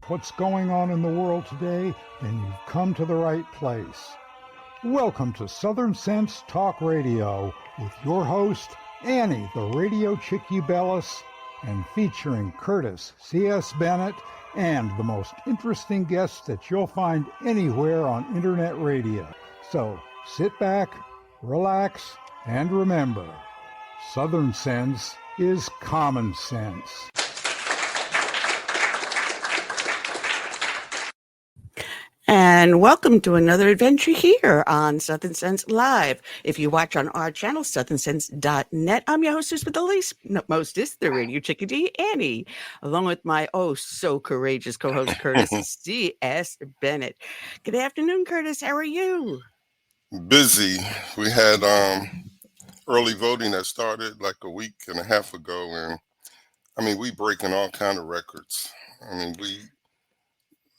what's going on in the world today, then you've come to the right place. Welcome to Southern Sense Talk Radio with your host, Annie, the Radio Chickie Bellis, and featuring Curtis C.S. Bennett and the most interesting guests that you'll find anywhere on Internet radio. So sit back, relax, and remember, Southern Sense is common sense. And welcome to another adventure here on Southern Sense Live. If you watch on our channel, southernsense.net, I'm your hostess with the least mostest, the Radio Chickadee, Annie, along with my so courageous co-host, Curtis C.S. Bennett. Good afternoon, Curtis. How are you? Busy. We had early voting that started like a week and a half ago, and we breaking all kind of records. We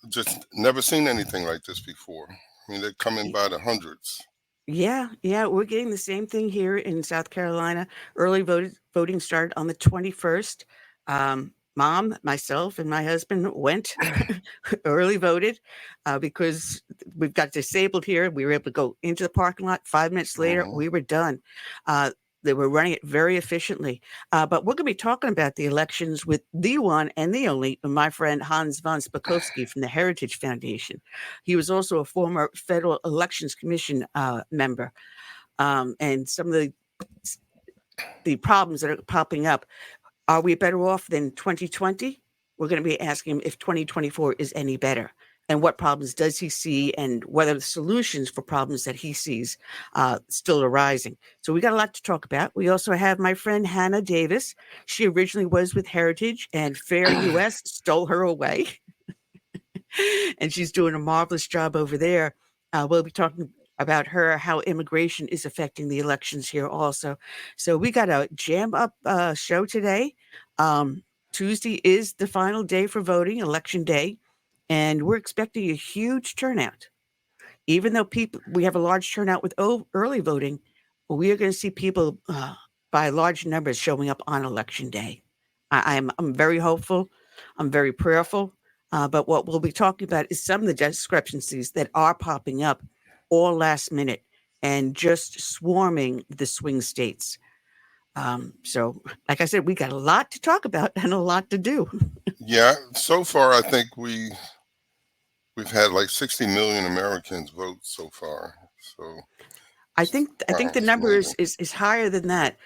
just never seen anything like this before. They're coming by the hundreds. Yeah, we're getting the same thing here in South Carolina. Early voting started on the 21st. Mom, myself, and my husband went early voted because we've got disabled here. We were able to go into the parking lot. 5 minutes later, we were done. They were running it very efficiently. But we're going to be talking about the elections with the one and the only, my friend Hans von Spakovsky from the Heritage Foundation. He was also a former Federal Elections Commission member. And some of the problems that are popping up, are we better off than 2020? We're going to be asking him if 2024 is any better. And what problems does he see, and whether the solutions for problems that he sees still arising. So we got a lot to talk about. We also have my friend Hannah Davis. She originally was with Heritage, and Fair US stole her away. And she's doing a marvelous job over there. We'll be talking about her, how immigration is affecting the elections here also. So we got a jam-up show today. Tuesday is the final day for voting, Election Day. And we're expecting a huge turnout. Even though we have a large turnout with early voting, we are going to see people by large numbers showing up on Election Day. I'm very hopeful. I'm very prayerful. But what we'll be talking about is some of the discrepancies that are popping up all last minute and just swarming the swing states. So, like I said, we got a lot to talk about and a lot to do. Yeah, so far I think we've had like 60 million Americans vote so far. So I think the number is higher than that.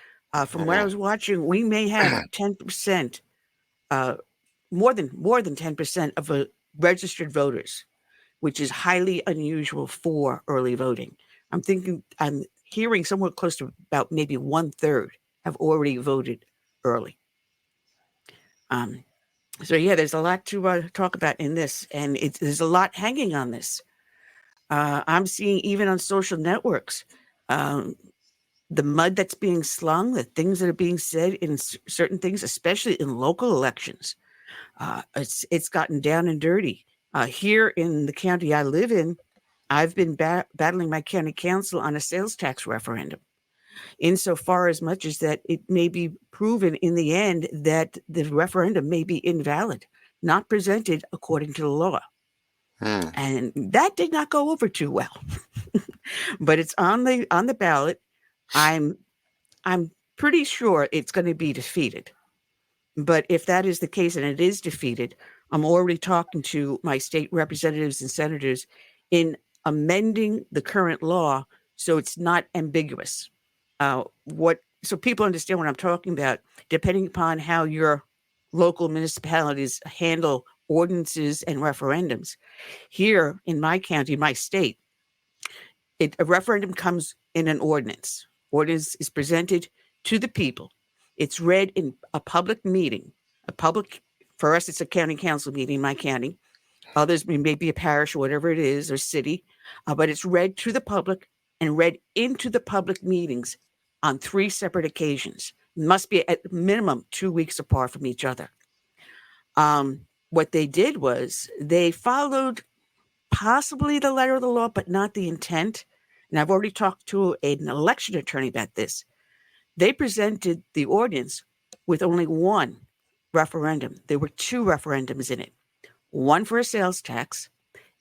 From what I was watching, we may have 10%, more than 10% of registered voters, which is highly unusual for early voting. I'm hearing somewhere close to about maybe 1/3 have already voted early. So yeah, there's a lot to talk about in this, and there's a lot hanging on this. I'm seeing even on social networks, the mud that's being slung, the things that are being said in certain things, especially in local elections. It's gotten down and dirty. Here in the county I live in, I've been battling my county council on a sales tax referendum, insofar as much as that it may be proven in the end that the referendum may be invalid, not presented according to the law. And that did not go over too well. But it's on the ballot. I'm pretty sure it's going to be defeated. But if that is the case and it is defeated, I'm already talking to my state representatives and senators in amending the current law so it's not ambiguous. So people understand what I'm talking about, depending upon how your local municipalities handle ordinances and referendums. Here in my county, my state, a referendum comes in an ordinance. Ordinance is presented to the people. It's read in a public meeting. For us, it's a county council meeting in my county. Others may be a parish or whatever it is, or city. But it's read to the public and read into the public meetings on 3 separate occasions. Must be at minimum 2 weeks apart from each other. What they did was they followed possibly the letter of the law, but not the intent. And I've already talked to an election attorney about this. They presented the ordinance with only one referendum. There were 2 referendums in it. one for a sales tax,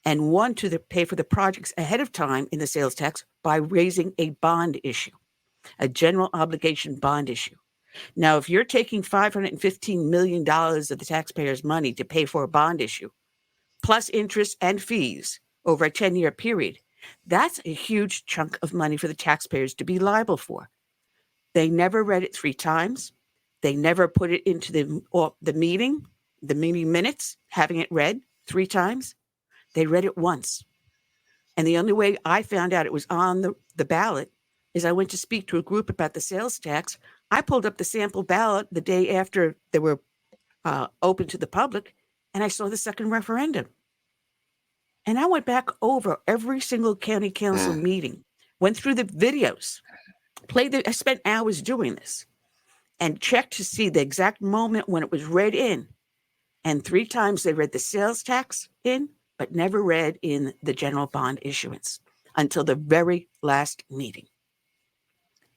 and one to pay for the projects ahead of time in the sales tax by raising a bond issue, a general obligation bond issue. Now, if you're taking $515 million of the taxpayers' money to pay for a bond issue, plus interest and fees over a 10-year period, that's a huge chunk of money for the taxpayers to be liable for. They never read it 3 times. They never put it into the meeting minutes, having it read 3 times. They read it once. And the only way I found out it was on the ballot is I went to speak to a group about the sales tax. I pulled up the sample ballot the day after they were open to the public, and I saw the second referendum. And I went back over every single county council meeting, went through the videos, I spent hours doing this, and checked to see the exact moment when it was read in. And 3 times they read the sales tax in, but never read in the general bond issuance until the very last meeting.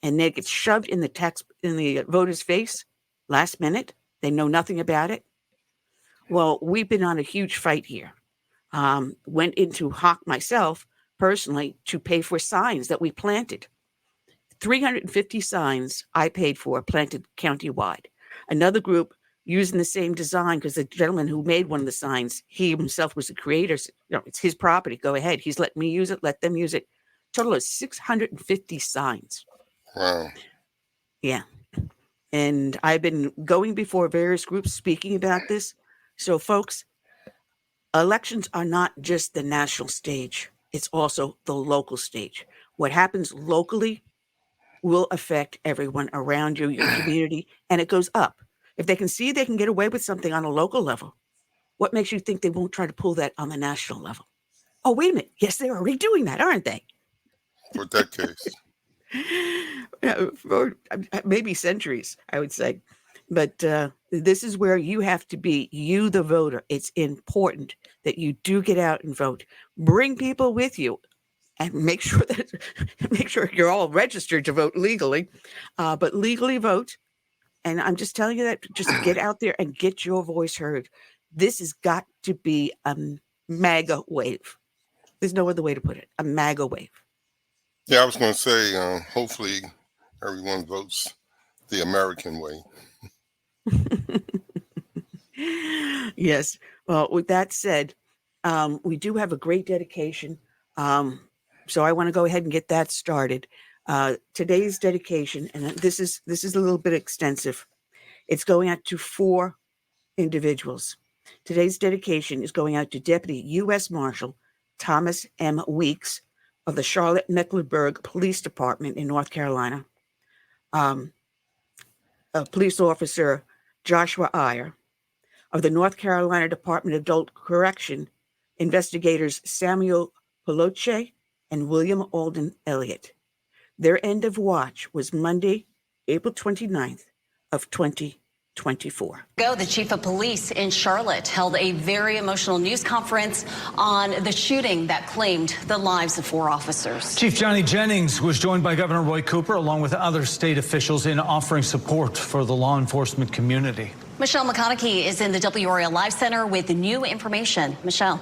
And they get shoved in the voters' face last minute. They know nothing about it. Well, we've been on a huge fight here. Went into Hawk myself personally to pay for signs that we planted. 350 signs I paid for, planted countywide. Another group using the same design, because the gentleman who made one of the signs, he himself was the creator. It's his property. Go ahead. He's letting me use it. Let them use it. Total of 650 signs. Wow. Yeah. And I've been going before various groups speaking about this. So, folks, elections are not just the national stage. It's also the local stage. What happens locally will affect everyone around you, your community, and it goes up. If they can see they can get away with something on a local level, what makes you think they won't try to pull that on the national level? Oh, wait a minute. Yes, they're already doing that, aren't they? For decades. For maybe centuries, I would say. But this is where you have to be, you the voter. It's important that you do get out and vote. Bring people with you. And make sure you're all registered to vote legally, but legally vote. And I'm just telling you that, just get out there and get your voice heard. This has got to be a MAGA wave. There's no other way to put it. A MAGA wave. Yeah, I was going to say, hopefully everyone votes the American way. Yes. Well, with that said, we do have a great dedication. So I want to go ahead and get that started. Today's dedication, and this is a little bit extensive. It's going out to 4 individuals. Today's dedication is going out to Deputy U.S. Marshal Thomas M. Weeks of the Charlotte-Mecklenburg Police Department in North Carolina, Police Officer Joshua Iyer of the North Carolina Department of Adult Correction, investigators Samuel Peloche and William Alden Elliott. Their end of watch was Monday, April 29th of 2024. The chief of police in Charlotte held a very emotional news conference on the shooting that claimed the lives of 4 officers. Chief Johnny Jennings was joined by Governor Roy Cooper along with other state officials in offering support for the law enforcement community. Michelle McConaughey is in the W Area Live Center with new information. Michelle.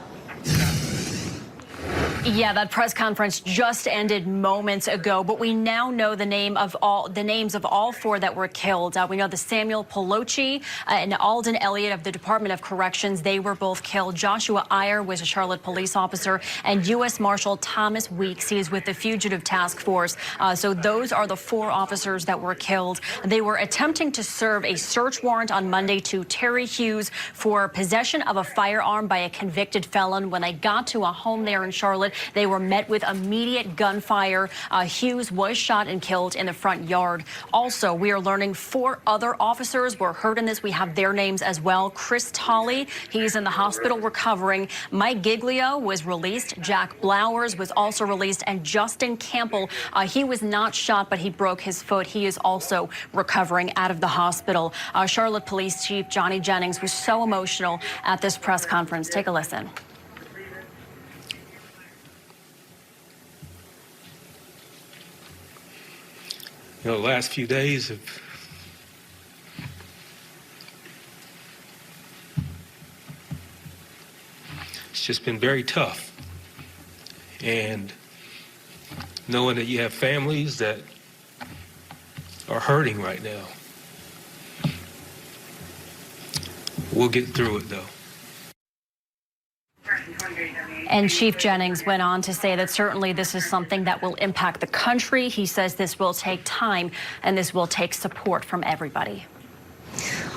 Yeah, that press conference just ended moments ago, but we now know the names of all 4 that were killed. We know the Samuel Peloche and Alden Elliott of the Department of Corrections. They were both killed. Joshua Iyer was a Charlotte police officer, and U.S. Marshal Thomas Weeks, he is with the Fugitive Task Force. So those are the 4 officers that were killed. They were attempting to serve a search warrant on Monday to Terry Hughes for possession of a firearm by a convicted felon. When they got to a home there in Charlotte, they were met with immediate gunfire. Hughes was shot and killed in the front yard. Also, we are learning 4 other officers were hurt in this. We have their names as well. Chris Tolley, he's in the hospital recovering. Mike Giglio was released. Jack Blowers was also released. And Justin Campbell, he was not shot, but he broke his foot. He is also recovering out of the hospital. Charlotte Police Chief Johnny Jennings was so emotional at this press conference. Take a listen. The last few days have it's just been very tough. And knowing that you have families that are hurting right now. We'll get through it, though. And Chief Jennings went on to say that certainly this is something that will impact the country. He says this will take time and this will take support from everybody.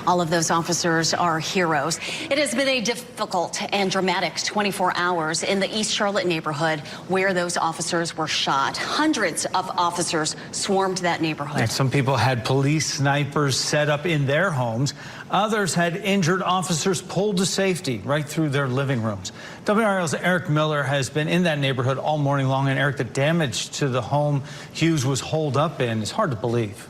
All of those officers are heroes. It has been a difficult and dramatic 24 hours in the East Charlotte neighborhood where those officers were shot. Hundreds of officers swarmed that neighborhood. And some people had police snipers set up in their homes. Others had injured officers pulled to safety right through their living rooms. WRAL's Eric Miller has been in that neighborhood all morning long. And Eric, the damage to the home Hughes was holed up in is hard to believe.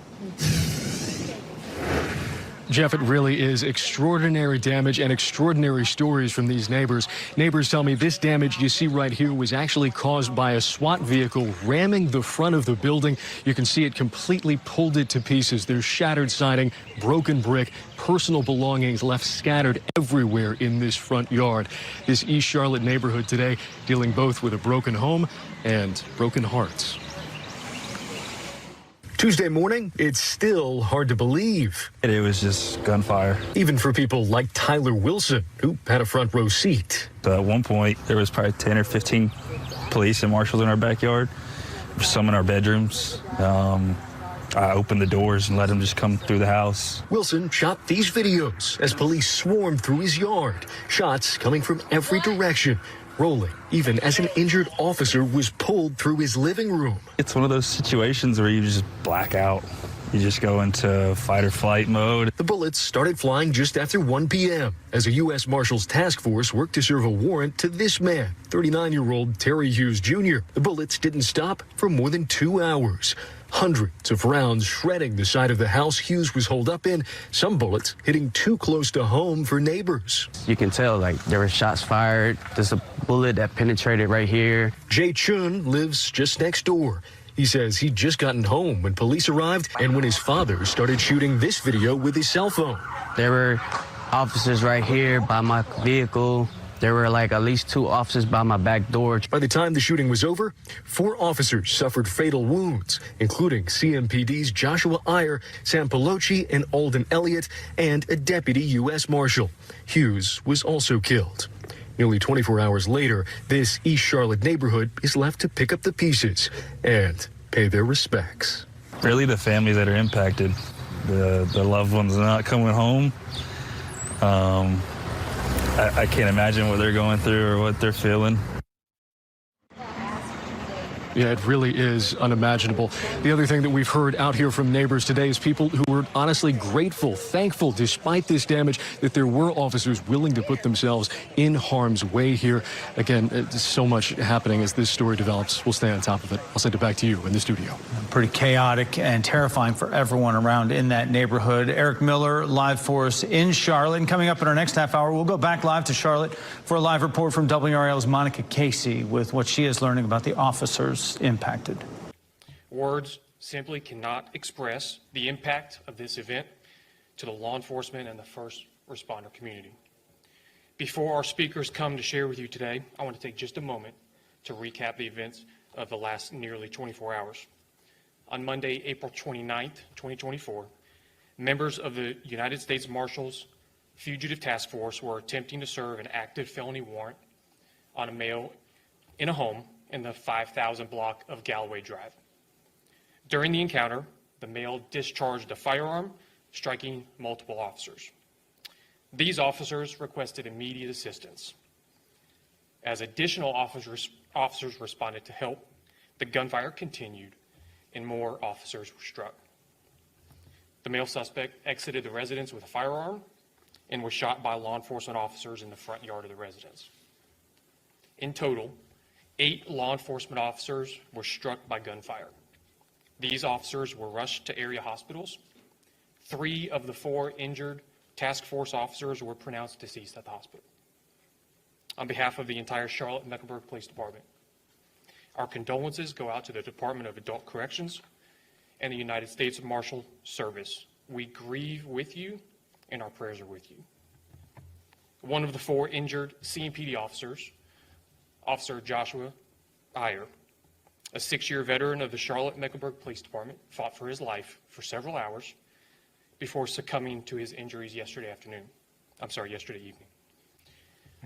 Jeff, it really is extraordinary damage and extraordinary stories from these neighbors. Neighbors tell me this damage you see right here was actually caused by a SWAT vehicle ramming the front of the building. You can see it completely pulled it to pieces. There's shattered siding, broken brick, personal belongings left scattered everywhere in this front yard. This East Charlotte neighborhood today dealing both with a broken home and broken hearts. Tuesday morning, it's still hard to believe. It was just gunfire. Even for people like Tyler Wilson, who had a front row seat. So at one point, there was probably 10 or 15 police and marshals in our backyard, some in our bedrooms. I opened the doors and let them just come through the house. Wilson shot these videos as police swarmed through his yard. Shots coming from every direction, rolling even as an injured officer was pulled through his living room. It's one of those situations where you just black out. You just go into fight or flight mode. The bullets started flying just after 1 p.m. as a U.S. Marshals task force worked to serve a warrant to this man, 39-year-old Terry Hughes Jr. The bullets didn't stop for more than 2 hours. Hundreds of rounds shredding the side of the house Hughes was holed up in, some bullets hitting too close to home for neighbors. You can tell, like, there were shots fired. There's a bullet that penetrated right here. Jay Chun lives just next door. He says he'd just gotten home when police arrived and when his father started shooting this video with his cell phone. There were officers right here by my vehicle. There were like at least 2 officers by my back door. By the time the shooting was over, 4 officers suffered fatal wounds, including CMPD's Joshua Iyer, Sam Pelosi, and Alden Elliott, and a deputy U.S. Marshal. Hughes was also killed. Nearly 24 hours later, this East Charlotte neighborhood is left to pick up the pieces and pay their respects. Really, the families that are impacted, the loved ones not coming home. I can't imagine what they're going through or what they're feeling. Yeah, it really is unimaginable. The other thing that we've heard out here from neighbors today is people who were honestly grateful, thankful, despite this damage, that there were officers willing to put themselves in harm's way here. Again, so much happening as this story develops. We'll stay on top of it. I'll send it back to you in the studio. Pretty chaotic and terrifying for everyone around in that neighborhood. Eric Miller, live for us in Charlotte. And coming up in our next half hour, we'll go back live to Charlotte for a live report from WRAL's Monica Casey with what she is learning about the officers impacted. Words simply cannot express the impact of this event to the law enforcement and the first responder community. Before our speakers come to share with you today, I want to take just a moment to recap the events of the last nearly 24 hours. On Monday, April 29th, 2024, members of the United States Marshals Fugitive Task Force were attempting to serve an active felony warrant on a male in a home in the 5000 block of Galloway Drive. During the encounter, the male discharged a firearm, striking multiple officers. These officers requested immediate assistance. As additional officers responded to help, the gunfire continued and more officers were struck. The male suspect exited the residence with a firearm and was shot by law enforcement officers in the front yard of the residence. In total, 8 law enforcement officers were struck by gunfire. These officers were rushed to area hospitals. 3 of the 4 injured task force officers were pronounced deceased at the hospital. On behalf of the entire Charlotte Mecklenburg Police Department, our condolences go out to the Department of Adult Corrections and the United States Marshal Service. We grieve with you, and our prayers are with you. One of the 4 injured CMPD officers, Officer Joshua Iyer, a 6-year veteran of the Charlotte-Mecklenburg Police Department, fought for his life for several hours before succumbing to his injuries yesterday evening.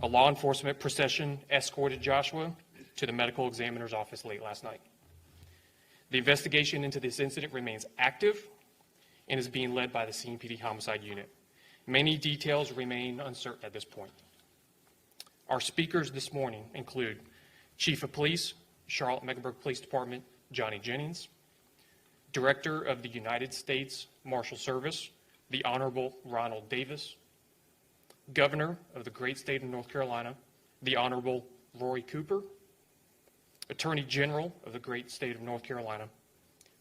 A law enforcement procession escorted Joshua to the medical examiner's office late last night. The investigation into this incident remains active and is being led by the CMPD Homicide Unit. Many details remain uncertain at this point. Our speakers this morning include Chief of Police, Charlotte-Mecklenburg Police Department, Johnny Jennings, Director of the United States Marshal Service, the Honorable Ronald Davis, Governor of the great state of North Carolina, the Honorable Roy Cooper, Attorney General of the great state of North Carolina,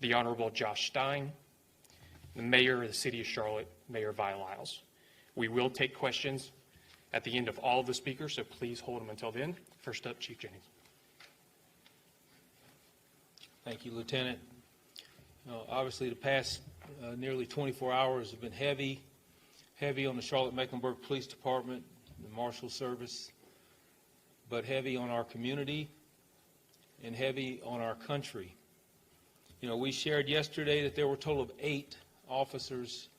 the Honorable Josh Stein, the Mayor of the City of Charlotte, Mayor Vi Lyles. We will take questions at the end of all of the speakers, so please hold them until then. First up, Chief Jennings. Thank you, Lieutenant. Obviously, the past nearly 24 hours have been heavy on the Charlotte-Mecklenburg Police Department, the Marshal Service, but heavy on our community and heavy on our country. You know, we shared yesterday that there were a total of 8 officers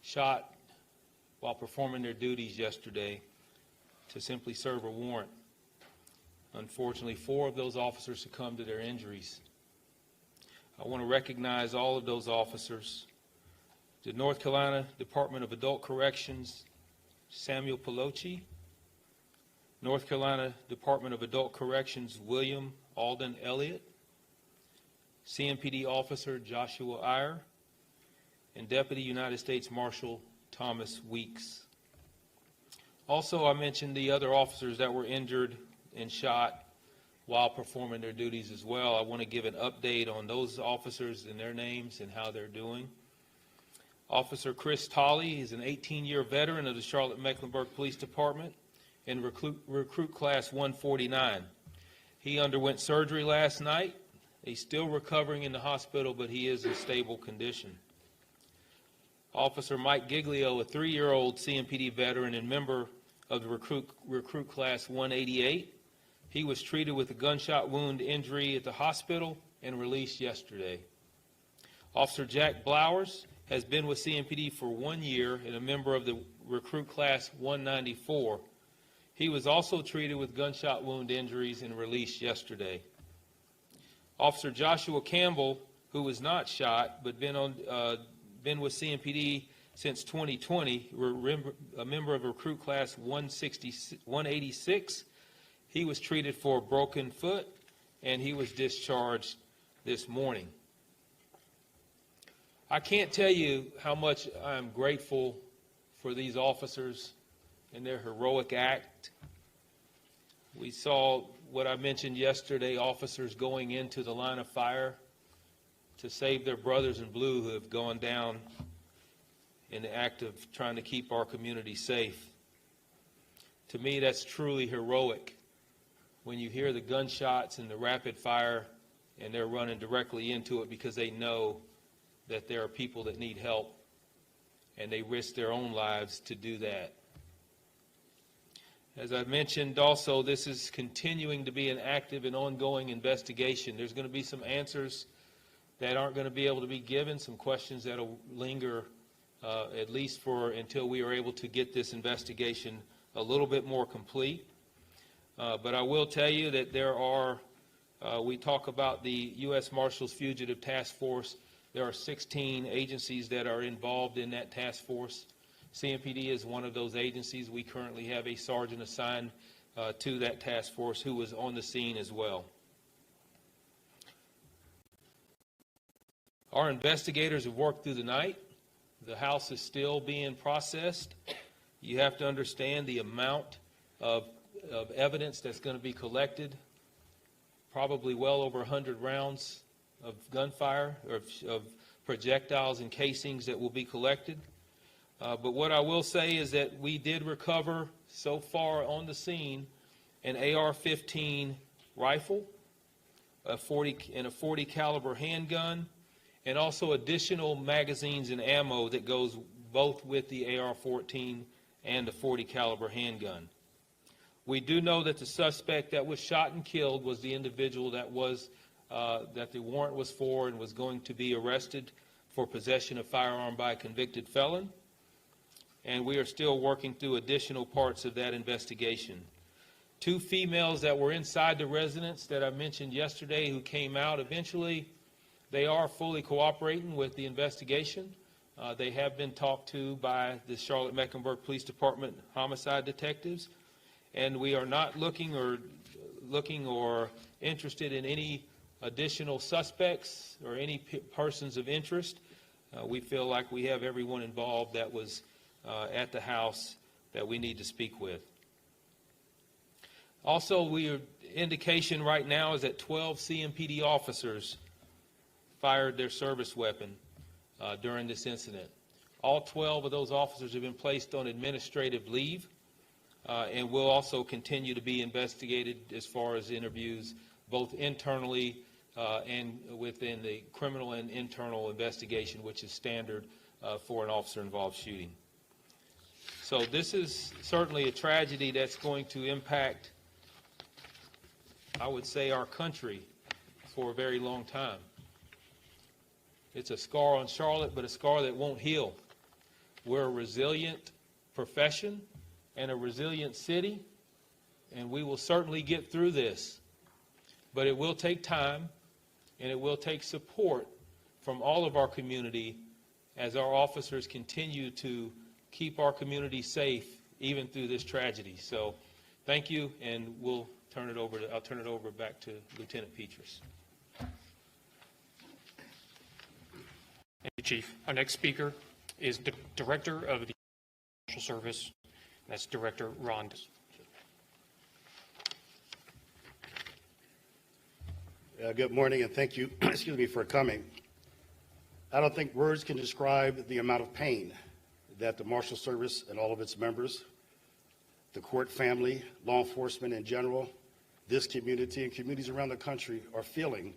shot while performing their duties yesterday to simply serve a warrant. Unfortunately, 4 of those officers succumbed to their injuries. I want to recognize all of those officers. The North Carolina Department of Adult Corrections, Samuel Pelosi. North Carolina Department of Adult Corrections, William Alden Elliott. CMPD Officer Joshua Iyer. And Deputy United States Marshal Thomas Weeks. Also, I mentioned the other officers that were injured and shot while performing their duties as well. I want to give an update on those officers and their names and how they're doing. Officer Chris Tolley is an 18-year veteran of the Charlotte-Mecklenburg Police Department in recruit class 149. He underwent surgery last night. He's still recovering in the hospital, but he is in stable condition. Officer Mike Giglio, a 3-year-old CMPD veteran and member of the recruit class 188. He was treated with a gunshot wound injury at the hospital and released yesterday. Officer Jack Blowers has been with CMPD for 1 year and a member of the recruit class 194. He was also treated with gunshot wound injuries and released yesterday. Officer Joshua Campbell, who was not shot but been with CMPD since 2020, a member of recruit class 186. He was treated for a broken foot and he was discharged this morning. I can't tell you how much I'm grateful for these officers and their heroic act. We saw what I mentioned yesterday, officers going into the line of fire to save their brothers in blue who have gone down in the act of trying to keep our community safe. To me, that's truly heroic when you hear the gunshots and the rapid fire and they're running directly into it because they know that there are people that need help and they risk their own lives to do that. As I mentioned also, this is continuing to be an active and ongoing investigation. There's going to be some answers that aren't going to be able to be given, some questions that will linger at least until we are able to get this investigation a little bit more complete. But I will tell you that there are, we talk about the U.S. Marshals Fugitive Task Force. There are 16 agencies that are involved in that task force. CMPD is one of those agencies. We currently have a sergeant assigned to that task force who was on the scene as well. Our investigators have worked through the night. The house is still being processed. You have to understand the amount of evidence that's going to be collected, probably well over 100 rounds of gunfire, or of projectiles and casings that will be collected. But what I will say is that we did recover so far on the scene an AR-15 rifle, a 40 caliber handgun, and also additional magazines and ammo that goes both with the AR-14 and a .40 caliber handgun. We do know that the suspect that was shot and killed was the individual that the warrant was for and was going to be arrested for possession of firearm by a convicted felon. And we are still working through additional parts of that investigation. 2 females that were inside the residence that I mentioned yesterday who came out eventually, they are fully cooperating with the investigation. They have been talked to by the Charlotte-Mecklenburg Police Department homicide detectives, and we are not looking or interested in any additional suspects or any persons of interest. We feel like we have everyone involved that was at the house that we need to speak with. Also, indication right now is that 12 CMPD officers fired their service weapon during this incident. All 12 of those officers have been placed on administrative leave and will also continue to be investigated as far as interviews, both internally and within the criminal and internal investigation, which is standard for an officer-involved shooting. So this is certainly a tragedy that's going to impact, I would say, our country for a very long time. It's a scar on Charlotte, but a scar that won't heal. We're a resilient profession and a resilient city, and we will certainly get through this. But it will take time, and it will take support from all of our community as our officers continue to keep our community safe even through this tragedy. So thank you, and I'll turn it over back to Lieutenant Petrus. Thank you, Chief. Our next speaker is the Director of the Marshal Service. That's Director Ron. Good morning, and thank you, for coming. I don't think words can describe the amount of pain that the Marshal Service and all of its members, the court family, law enforcement in general, this community, and communities around the country are feeling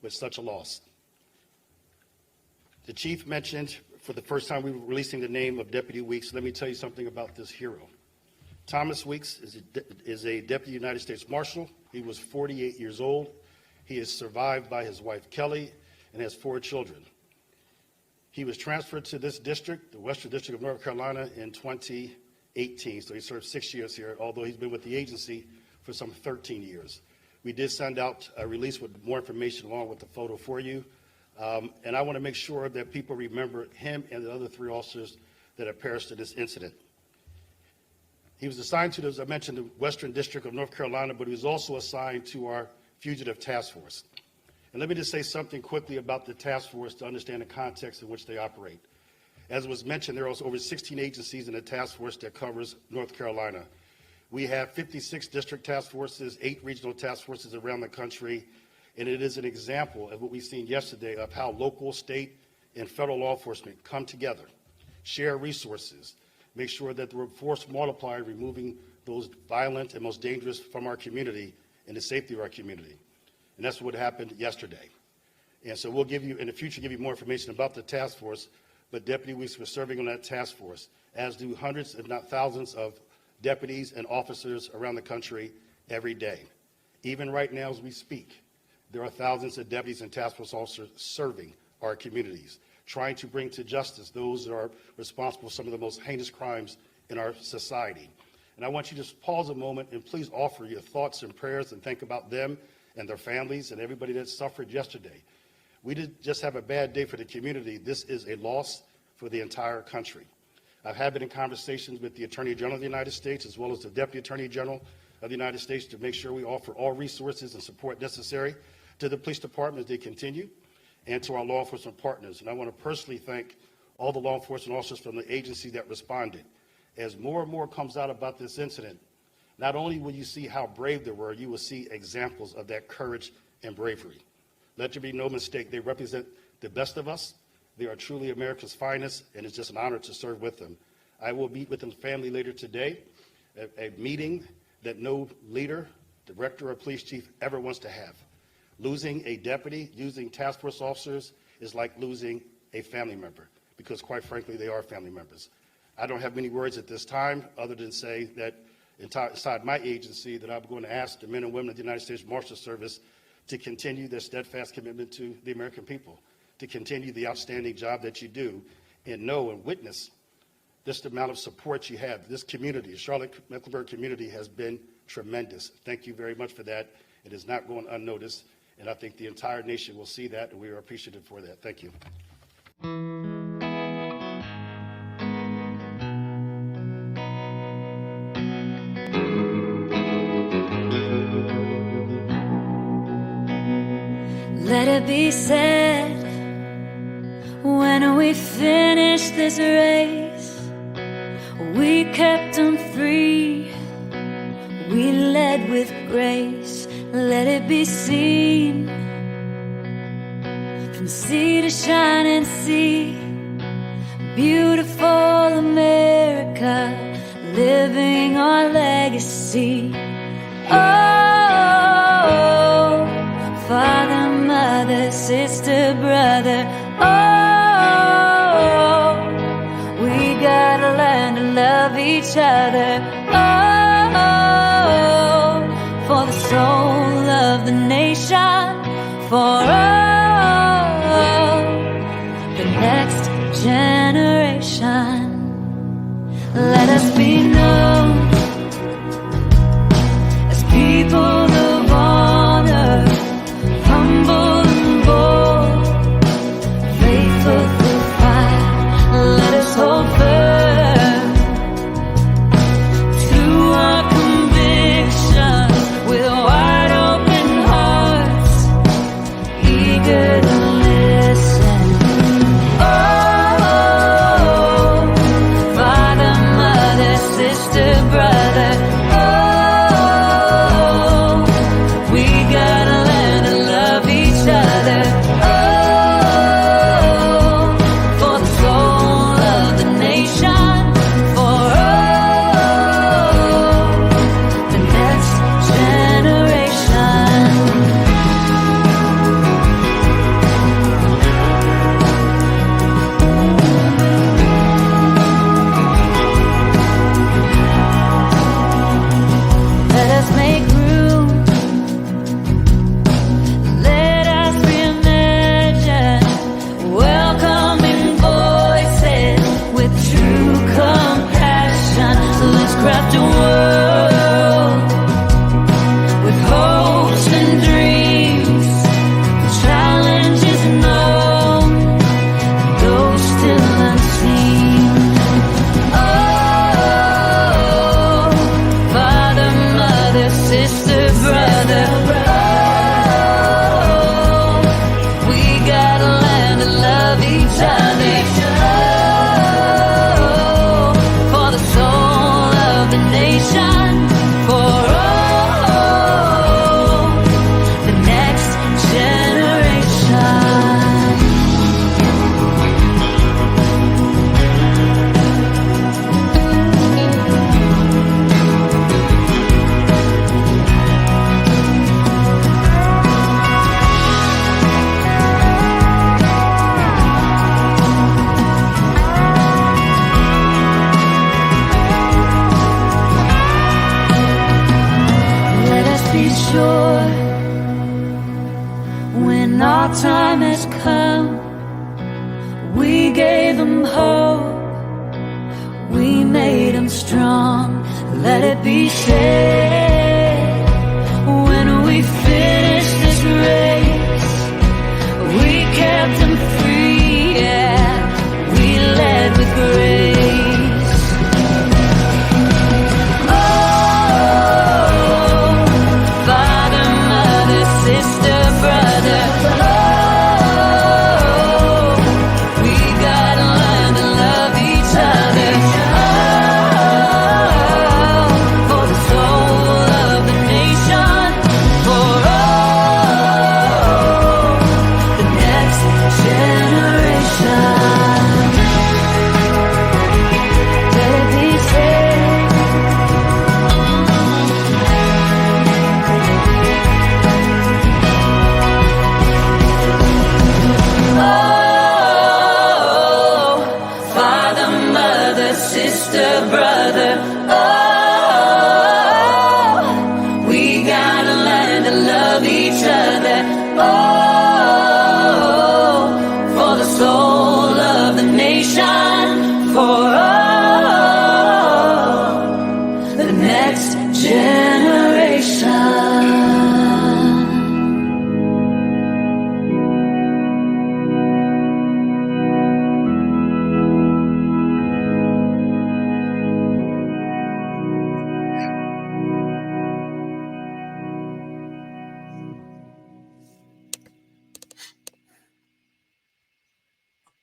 with such a loss. The Chief mentioned for the first time we were releasing the name of Deputy Weeks. Let me tell you something about this hero. Thomas Weeks is a Deputy United States Marshal. He was 48 years old. He is survived by his wife, Kelly, and has 4 children. He was transferred to this district, the Western District of North Carolina, in 2018. So he served 6 years here, although he's been with the agency for some 13 years. We did send out a release with more information along with the photo for you. And I want to make sure that people remember him and the other 3 officers that have perished in this incident. He was assigned to, as I mentioned, the Western District of North Carolina, but he was also assigned to our Fugitive Task Force. And let me just say something quickly about the task force to understand the context in which they operate. As was mentioned, there are over 16 agencies in the task force that covers North Carolina. We have 56 district task forces, 8 regional task forces around the country, and it is an example of what we've seen yesterday of how local, state, and federal law enforcement come together, share resources, make sure that the force multiplier, removing those violent and most dangerous from our community and the safety of our community. And that's what happened yesterday. And so we'll give you, in the future, give you more information about the task force, but Deputy Weeks was serving on that task force, as do hundreds, if not thousands, of deputies and officers around the country every day. Even right now as we speak, there are thousands of deputies and task force officers serving our communities, trying to bring to justice those that are responsible for some of the most heinous crimes in our society. And I want you to just pause a moment and please offer your thoughts and prayers and think about them and their families and everybody that suffered yesterday. We didn't just have a bad day for the community. This is a loss for the entire country. I have been in conversations with the Attorney General of the United States as well as the Deputy Attorney General of the United States to make sure we offer all resources and support necessary to the police department as they continue and to our law enforcement partners. And I want to personally thank all the law enforcement officers from the agency that responded. As more and more comes out about this incident, not only will you see how brave they were, you will see examples of that courage and bravery. Let there be no mistake, they represent the best of us. They are truly America's finest, and it's just an honor to serve with them. I will meet with the family later today, a meeting that no leader, director, or police chief ever wants to have. Losing a deputy, losing task force officers is like losing a family member, because quite frankly, they are family members. I don't have many words at this time other than say that inside my agency that I'm going to ask the men and women of the United States Marshal Service to continue their steadfast commitment to the American people, to continue the outstanding job that you do, and know and witness just the amount of support you have. This community, the Charlotte-Mecklenburg community, has been tremendous. Thank you very much for that. It is not going unnoticed, and I think the entire nation will see that, and we are appreciative for that. Thank you. Let it be said, when we finish this race, we kept them free, we led with grace. Let it be seen, from sea to shining sea, beautiful America, living our legacy. Oh, father, mother, sister, brother, oh, we gotta learn to love each other. Oh, for the soul of the nation, for the next generation. Let us be known as people of honor, humble and bold, faithful through fire. Let us hold firm to our convictions with wide open hearts, eager to listen. Oh, father, mother, sister, brother, oh, we gotta learn to love each other. Oh, for the soul of the nation, for the next generation. Let us make room. Let us reimagine, welcoming voices with true compassion. Let's craft a world with hopes and dreams, challenges known, those still unseen. Oh, father, mother, sister, brother, oh, we gotta learn to love each other. Oh, for the soul of the nation, for the next generation. Let us be sure, when our time has come, we gave them hope, we made them strong. Let it be said, when we finish this race, we kept them free, yeah, we led with grace. Oh, father, mother, sister, brother, oh, we gotta learn to love each other. Oh, for the soul next generation.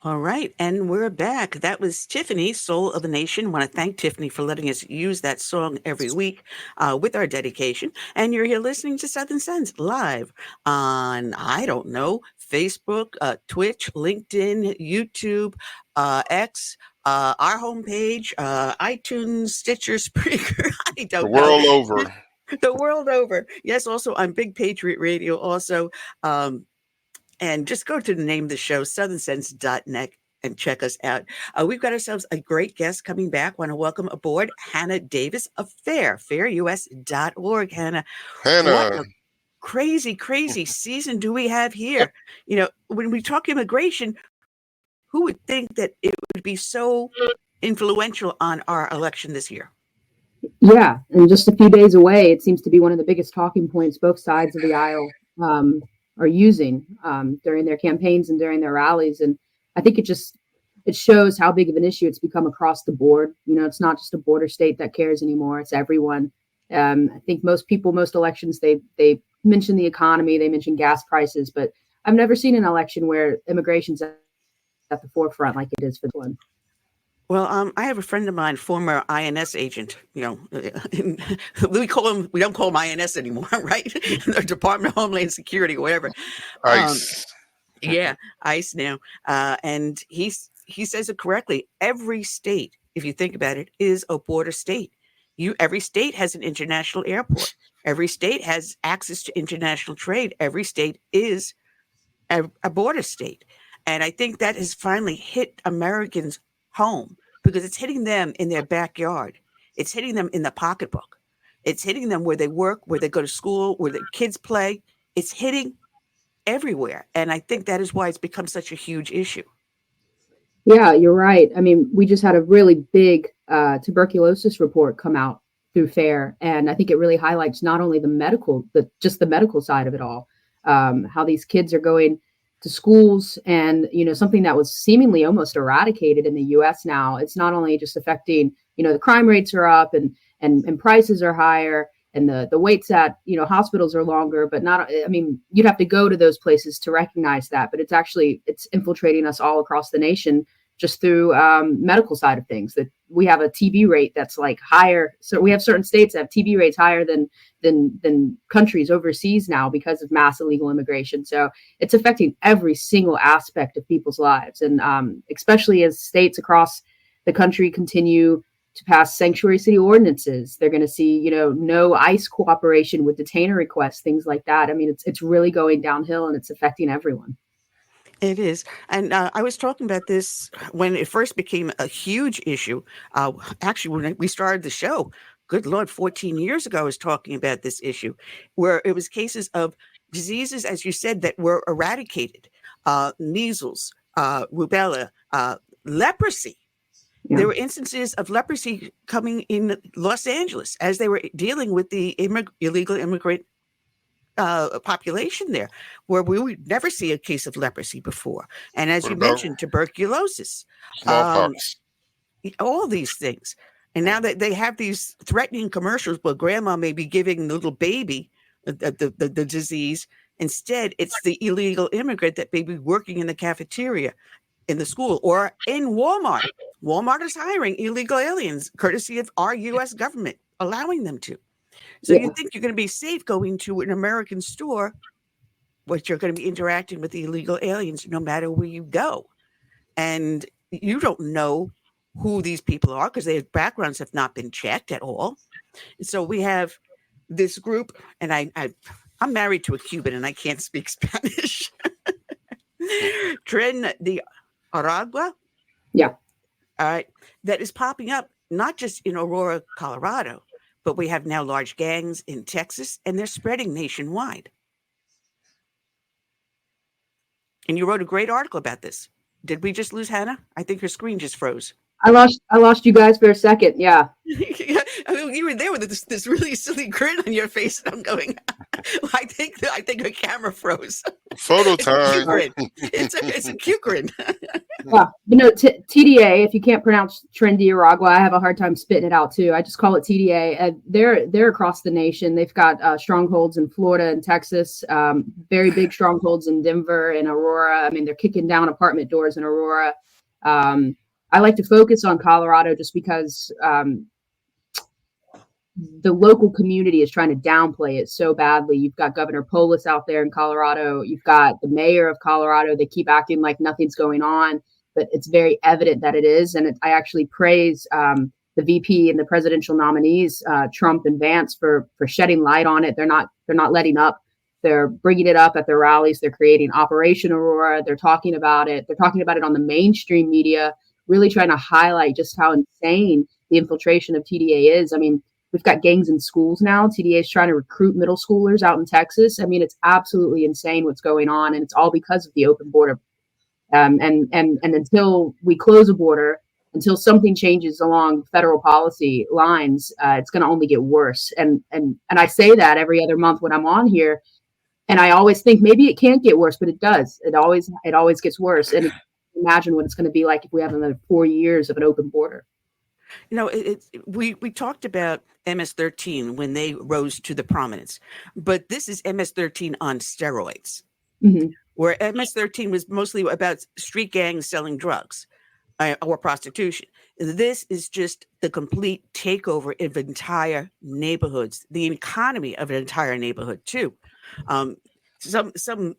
All right, and we're back. That was Tiffany, Soul of the Nation. Want to thank Tiffany for letting us use that song every week with our dedication. And you're here listening to Southern Sense live on, I don't know, Facebook, Twitch, LinkedIn, YouTube, X, our homepage, iTunes, Stitcher, Spreaker. I don't The know. world over. The world over. Yes, also on Big Patriot Radio also. And just go to the name of the show, southernsense.net, and check us out. We've got ourselves a great guest coming back. Want to welcome aboard Hannah Davis of FAIR, fairus.org. Hannah, what Hannah, a crazy season do we have here? You know, when we talk immigration, who would think that it would be so influential on our election this year? Yeah, and just a few days away, it seems to be one of the biggest talking points both sides of the aisle are using during their campaigns and during their rallies. And I think it shows how big of an issue it's become across the board. You know, it's not just a border state that cares anymore. It's everyone. I think most elections, they mention the economy, they mention gas prices, but I've never seen an election where immigration's at the forefront like it is for the one. Well, I have a friend of mine, former INS agent. You know, we don't call him INS anymore, right? The Department of Homeland Security, or whatever. ICE. Yeah, ICE now. And he says it correctly. Every state, if you think about it, is a border state. Every state has an international airport. Every state has access to international trade. Every state is a border state. And I think that has finally hit Americans home, because it's hitting them in their backyard. It's hitting them in the pocketbook. It's hitting them where they work, where they go to school, where their kids play. It's hitting everywhere. And I think that is why it's become such a huge issue. Yeah, you're right. I mean, we just had a really big tuberculosis report come out through FAIR. And I think it really highlights not only the medical side of it all, how these kids are going to schools, and, you know, something that was seemingly almost eradicated in the US now. It's not only just affecting, you know, the crime rates are up and prices are higher, and the waits at, you know, hospitals are longer, but you'd have to go to those places to recognize that, but it's infiltrating us all across the nation just through medical side of things. That we have a TB rate that's like higher. So we have certain states that have TB rates higher than countries overseas now because of mass illegal immigration. So it's affecting every single aspect of people's lives. And especially as states across the country continue to pass sanctuary city ordinances, they're going to see, you know, no ICE cooperation with detainer requests, things like that. I mean, it's really going downhill, and it's affecting everyone. It is. And I was talking about this when it first became a huge issue. Actually, when we started the show, good Lord, 14 years ago, I was talking about this issue, where it was cases of diseases, as you said, that were eradicated. Measles, rubella, leprosy. Yeah. There were instances of leprosy coming in Los Angeles as they were dealing with the illegal immigrant population there, where we would never see a case of leprosy before. And as you mentioned, tuberculosis, smallpox, all these things. And now that they have these threatening commercials where grandma may be giving the little baby the disease, instead it's the illegal immigrant that may be working in the cafeteria in the school or in Walmart. Walmart is hiring illegal aliens courtesy of our U.S. government, allowing them to. So you think you're going to be safe going to an American store, but you're going to be interacting with the illegal aliens no matter where you go. And you don't know who these people are because their backgrounds have not been checked at all. So we have this group, and I'm married to a Cuban and I can't speak Spanish. Tren de Aragua. Yeah. All right. That is popping up, not just in Aurora, Colorado, but we have now large gangs in Texas, and they're spreading nationwide. And you wrote a great article about this. Did we just lose Hannah? I think her screen just froze. I lost you guys for a second. Yeah. I mean, you were there with this really silly grin on your face, and I'm going, I think a camera froze. Photo It's a cute time. grin. It's a cute grin. Yeah, TDA. If you can't pronounce Trinidad, I have a hard time spitting it out too. I just call it TDA. They're across the nation. They've got strongholds in Florida and Texas. Very big strongholds in Denver and Aurora. I mean, they're kicking down apartment doors in Aurora. I like to focus on Colorado just because the local community is trying to downplay it so badly. You've got Governor Polis out there in Colorado. You've got the mayor of Colorado. They keep acting like nothing's going on, but it's very evident that it is. And I actually praise the VP and the presidential nominees, Trump and Vance, for shedding light on it. They're not letting up. They're bringing it up at their rallies. They're creating Operation Aurora. They're talking about it. They're talking about it on the mainstream media, really trying to highlight just how insane the infiltration of TDA is. I mean, we've got gangs in schools now. TDA is trying to recruit middle schoolers out in Texas. I mean, it's absolutely insane what's going on, and it's all because of the open border. And until we close a border, until something changes along federal policy lines, it's going to only get worse. And I say that every other month when I'm on here, and I always think maybe it can't get worse, but it does. It always gets worse. And imagine what it's going to be like if we have another 4 years of an open border. You know, we talked about MS-13 when they rose to the prominence, but this is MS-13 on steroids, where MS-13 was mostly about street gangs selling drugs or prostitution. This is just the complete takeover of entire neighborhoods, the economy of an entire neighborhood too. Some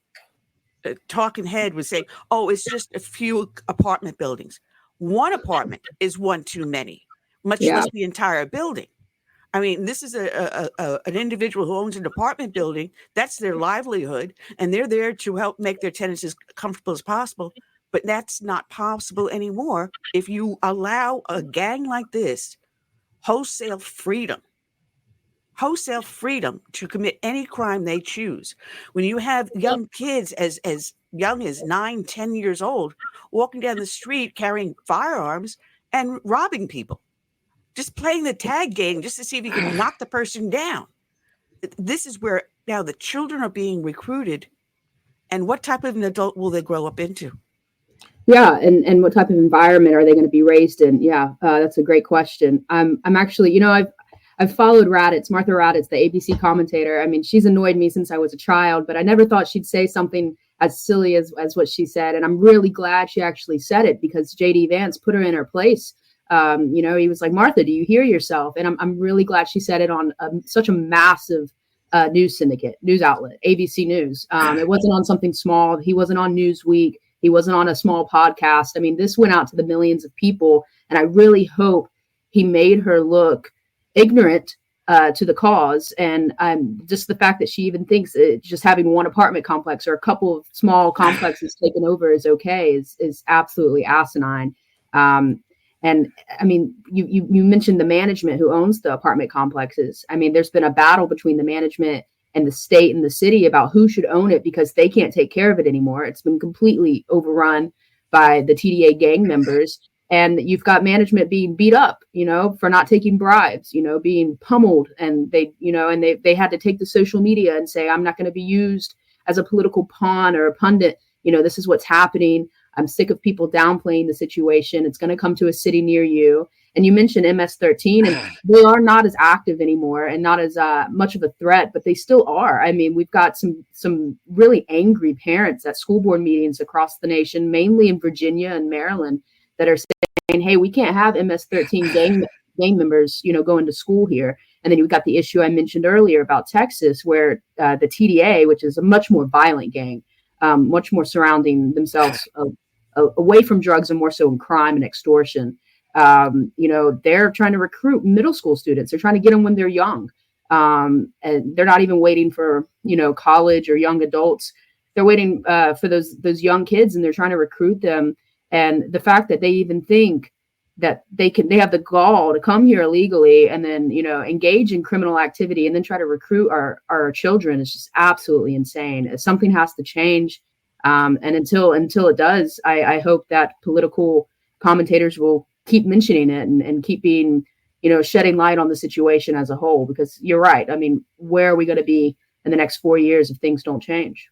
talking head would say, "Oh, it's just a few apartment buildings." One apartment is one too many, much less the entire building. I mean, this is an individual who owns an apartment building. That's their livelihood, and they're there to help make their tenants as comfortable as possible. But that's not possible anymore if you allow a gang like this wholesale freedom to commit any crime they choose. When you have young kids as young as 9, 10 years old walking down the street carrying firearms and robbing people, just playing the tag game just to see if you can knock the person down. This is where now the children are being recruited, and what type of an adult will they grow up into? Yeah, and what type of environment are they going to be raised in? Yeah, that's a great question. I'm actually, you know, I've followed Raddatz, Martha Raddatz, the ABC commentator. I mean, she's annoyed me since I was a child, but I never thought she'd say something as silly as what she said. And I'm really glad she actually said it, because JD Vance put her in her place. You know, he was like, "Martha, do you hear yourself?" And I'm really glad she said it on such a massive news outlet, ABC News. It wasn't on something small. He wasn't on Newsweek. He wasn't on a small podcast. I mean, this went out to the millions of people. And I really hope he made her look ignorant to the cause. And just the fact that she even thinks just having one apartment complex or a couple of small complexes taken over is okay is absolutely asinine. And I mean, you mentioned the management who owns the apartment complexes. I mean, there's been a battle between the management and the state and the city about who should own it, because they can't take care of it anymore. It's been completely overrun by the TDA gang members. And you've got management being beat up, you know, for not taking bribes, you know, being pummeled. And they had to take to social media and say, "I'm not going to be used as a political pawn or a pundit. You know, this is what's happening. I'm sick of people downplaying the situation. It's going to come to a city near you." And you mentioned MS-13, and they are not as active anymore and not as much of a threat, but they still are. I mean, we've got some really angry parents at school board meetings across the nation, mainly in Virginia and Maryland, that are saying, "Hey, we can't have MS-13 gang members, you know, going to school here." And then you've got the issue I mentioned earlier about Texas, where the TDA, which is a much more violent gang, much more surrounding themselves away from drugs and more so in crime and extortion. You know, they're trying to recruit middle school students. They're trying to get them when they're young. And they're not even waiting for, you know, college or young adults. They're waiting for those young kids, and they're trying to recruit them. And the fact that they even think that they have the gall to come here illegally and then, you know, engage in criminal activity and then try to recruit our children is just absolutely insane. Something has to change. And until it does, I hope that political commentators will keep mentioning it and keep being shedding light on the situation as a whole, because you're right. I mean, where are we going to be in the next 4 years if things don't change?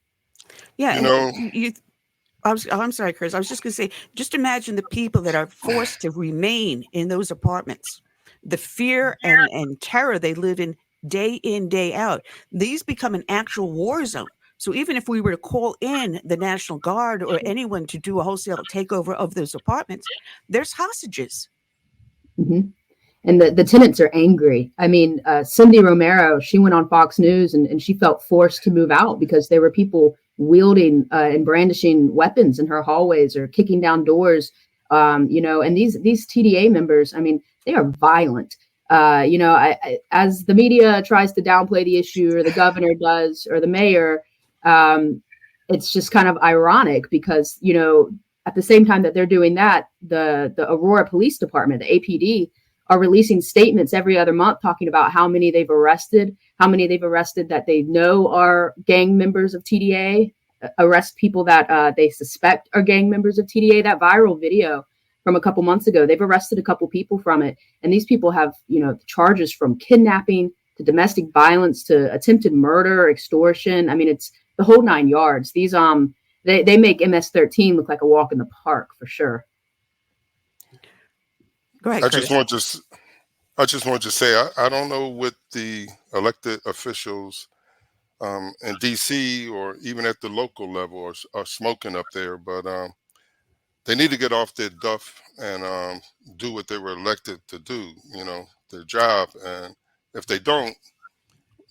Yeah. You know, I'm sorry, Chris. I was just going to say, just imagine the people that are forced to remain in those apartments, the fear and terror they live in, day out. These become an actual war zone. So even if we were to call in the National Guard or anyone to do a wholesale takeover of those apartments, there's hostages. Mm-hmm. And the tenants are angry. I mean, Cindy Romero, she went on Fox News and she felt forced to move out because there were people wielding and brandishing weapons in her hallways or kicking down doors. And these TDA members, I mean, they are violent. As the media tries to downplay the issue, or the governor does, or the mayor, it's just kind of ironic because, at the same time that they're doing that, the Aurora Police Department, the APD, are releasing statements every other month talking about how many they've arrested that they know are gang members of TDA, arrest people that they suspect are gang members of TDA. That viral video from a couple months ago, they've arrested a couple people from it. And these people have, charges from kidnapping to domestic violence to attempted murder, extortion. I mean, it's the whole 9 yards. These, they make MS-13 look like a walk in the park for sure. Go ahead, I just want to say, I don't know what the elected officials in DC or even at the local level are smoking up there, but they need to get off their duff and do what they were elected to do, their job. And if they don't,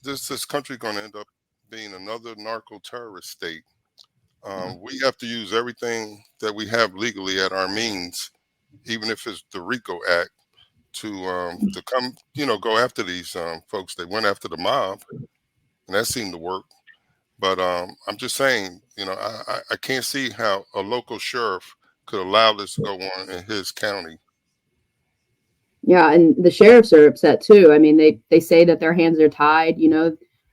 this country going to end up being another narco-terrorist state. We have to use everything that we have legally at our means, even if it's the RICO Act, to come, go after these folks. They went after the mob, and that seemed to work. But I'm just saying, I can't see how a local sheriff could allow this to go on in his county. Yeah, and the sheriffs are upset too. I mean, they say that their hands are tied.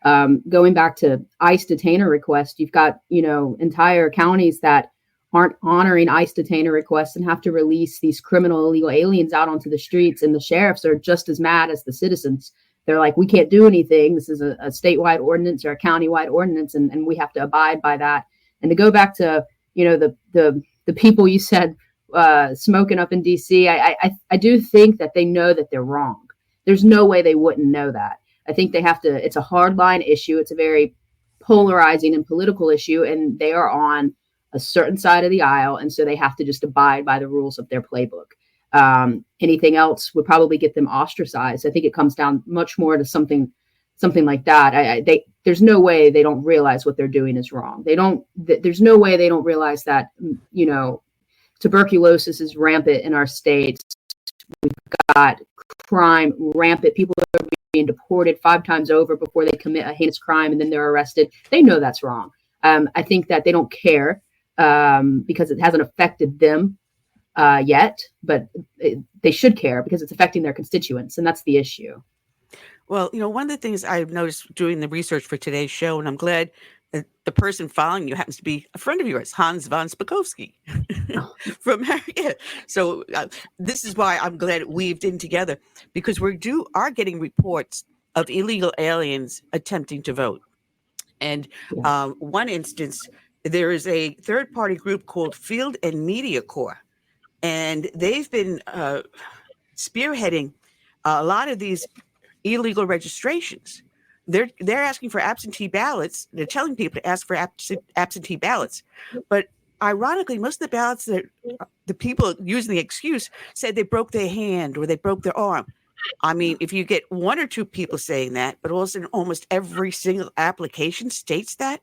Going back to ICE detainer requests, you've got entire counties that aren't honoring ICE detainer requests and have to release these criminal illegal aliens out onto the streets, and the sheriffs are just as mad as the citizens. They're like, we can't do anything. This is a statewide ordinance or a countywide ordinance, and we have to abide by that. And to go back to the people you said smoking up in DC, I do think that they know that they're wrong. There's no way they wouldn't know that. I think they have to. It's a hardline issue. It's a very polarizing and political issue, and they are on a certain side of the aisle, and so they have to just abide by the rules of their playbook. Anything else would probably get them ostracized. I think it comes down much more to something like that. There's no way they don't realize what they're doing is wrong. There's no way they don't realize that tuberculosis is rampant in our states. We've got crime rampant. People are being deported 5 times over before they commit a heinous crime, and then they're arrested. They know that's wrong. I think that they don't care because it hasn't affected them yet, but they should care because it's affecting their constituents, and that's the issue. Well, one of the things I've noticed doing the research for today's show, and I'm glad that the person following you happens to be a friend of yours, Hans von Spakovsky from yeah. So this is why I'm glad it weaved in together, because we are getting reports of illegal aliens attempting to vote. And one instance, there is a third-party group called Field and Media Corps, and they've been spearheading a lot of these illegal registrations. They're asking for absentee ballots. They're telling people to ask for absentee ballots, but ironically, most of the ballots that the people using the excuse said they broke their hand or they broke their arm. I mean, if you get 1 or 2 people saying that, but also almost every single application states that,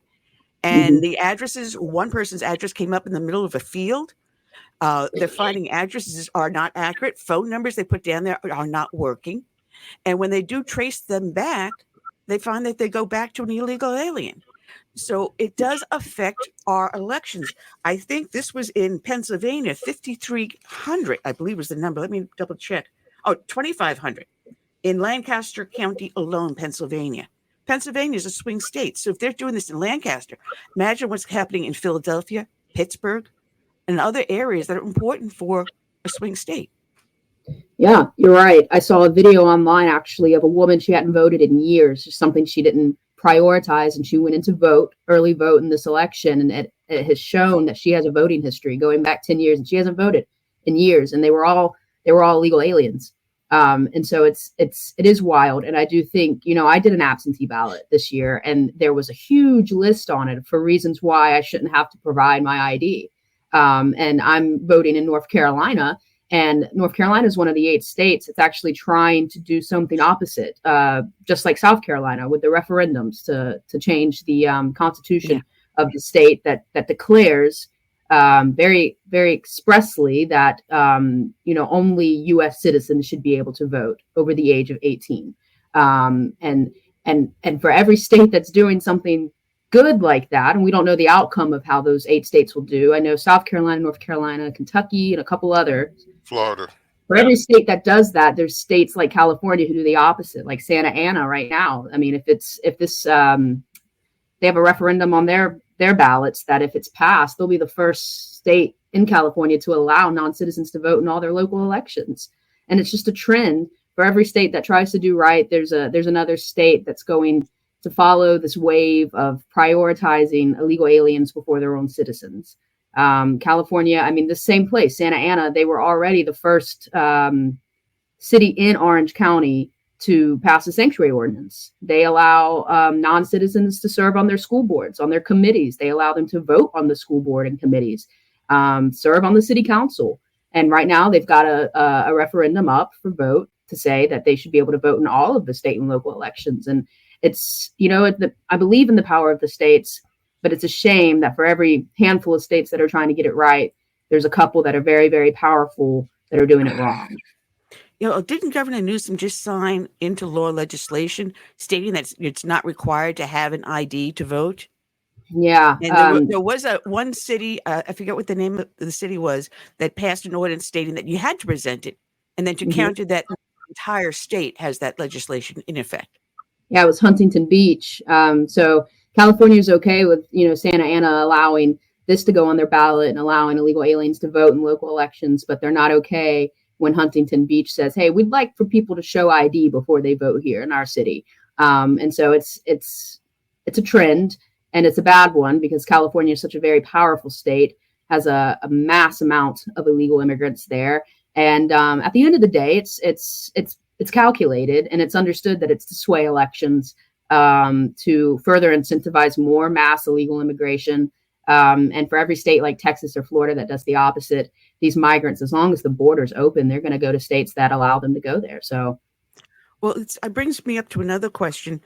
and the addresses, one person's address came up in the middle of a field. They're finding addresses are not accurate. Phone numbers they put down there are not working. And when they do trace them back, they find that they go back to an illegal alien. So it does affect our elections. I think this was in Pennsylvania, 5,300, I believe was the number. Let me double check. Oh, 2,500 in Lancaster County alone, Pennsylvania. Pennsylvania is a swing state. So if they're doing this in Lancaster, imagine what's happening in Philadelphia, Pittsburgh, and other areas that are important for a swing state. Yeah, you're right. I saw a video online actually of a woman, she hadn't voted in years, just something she didn't prioritize, and she went in to vote, early vote in this election, and it has shown that she has a voting history going back 10 years, and she hasn't voted in years, and they were all illegal aliens. And so it is wild. And I do think, I did an absentee ballot this year, and there was a huge list on it for reasons why I shouldn't have to provide my ID. And I'm voting in North Carolina. And North Carolina is one of the 8 states that's actually trying to do something opposite, just like South Carolina with the referendums to change the constitution of the state that declares very, very expressly that only U.S. citizens should be able to vote over the age of 18. And for every state that's doing something good like that, and we don't know the outcome of how those 8 states will do. I know South Carolina, North Carolina, Kentucky, and a couple others. Florida. For every state that does that, there's states like California who do the opposite, like Santa Ana right now. I mean, if they have a referendum on their ballots that if it's passed, they'll be the first state in California to allow non-citizens to vote in all their local elections. And it's just a trend. For every state that tries to do right, there's another state that's going to follow this wave of prioritizing illegal aliens before their own citizens. California, I mean, the same place, Santa Ana, they were already the first city in Orange County to pass a sanctuary ordinance. They allow non-citizens to serve on their school boards, on their committees. They allow them to vote on the school board and committees, serve on the city council. And right now they've got a referendum up for vote to say that they should be able to vote in all of the state and local elections. And it's, I believe in the power of the states, but it's a shame that for every handful of states that are trying to get it right, there's a couple that are very, very powerful that are doing it wrong. Didn't Governor Newsom just sign into law legislation stating that it's not required to have an ID to vote? Yeah. And there was one city, I forget what the name of the city was, that passed an ordinance stating that you had to present it. And then to counter that, the entire state has that legislation in effect. Yeah, it was Huntington Beach. So California is okay with, Santa Ana allowing this to go on their ballot and allowing illegal aliens to vote in local elections, but they're not okay when Huntington Beach says, hey, we'd like for people to show ID before they vote here in our city. And so it's a trend, and it's a bad one because California is such a very powerful state, has a mass amount of illegal immigrants there. And at the end of the day, it's calculated, and it's understood that it's to sway elections, to further incentivize more mass illegal immigration. And for every state like Texas or Florida that does the opposite, these migrants, as long as the border's open, they're going to go to states that allow them to go there. So, well, it brings me up to another question,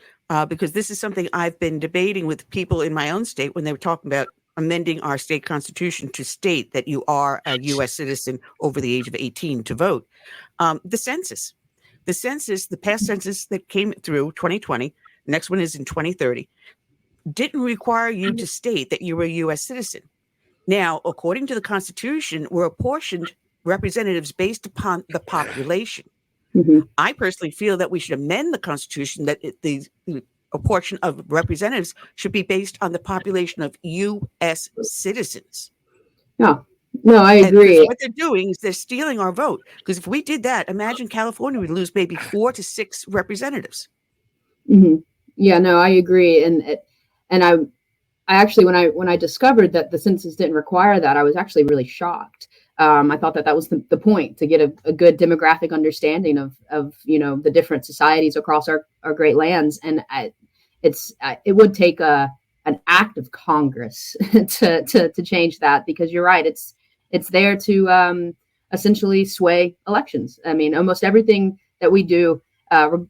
because this is something I've been debating with people in my own state when they were talking about amending our state constitution to state that you are a U.S. citizen over the age of 18 to vote. The census, the past census that came through 2020, the next one is in 2030, didn't require you to state that you were a U.S. citizen. Now, according to the Constitution, we're apportioned representatives based upon the population. Mm-hmm. I personally feel that we should amend the Constitution that the apportion of representatives should be based on the population of U.S. citizens. No, I agree. And what they're doing is they're stealing our vote. Because if we did that, imagine California would lose maybe 4 to 6 representatives. Mm-hmm. Yeah, no, I agree. And I actually, when I discovered that the census didn't require that, I was actually really shocked. I thought that was the point, to get a good demographic understanding of the different societies across our great lands. And it would take an act of Congress to change that, because you're right. It's there to essentially sway elections. I mean, almost everything that we do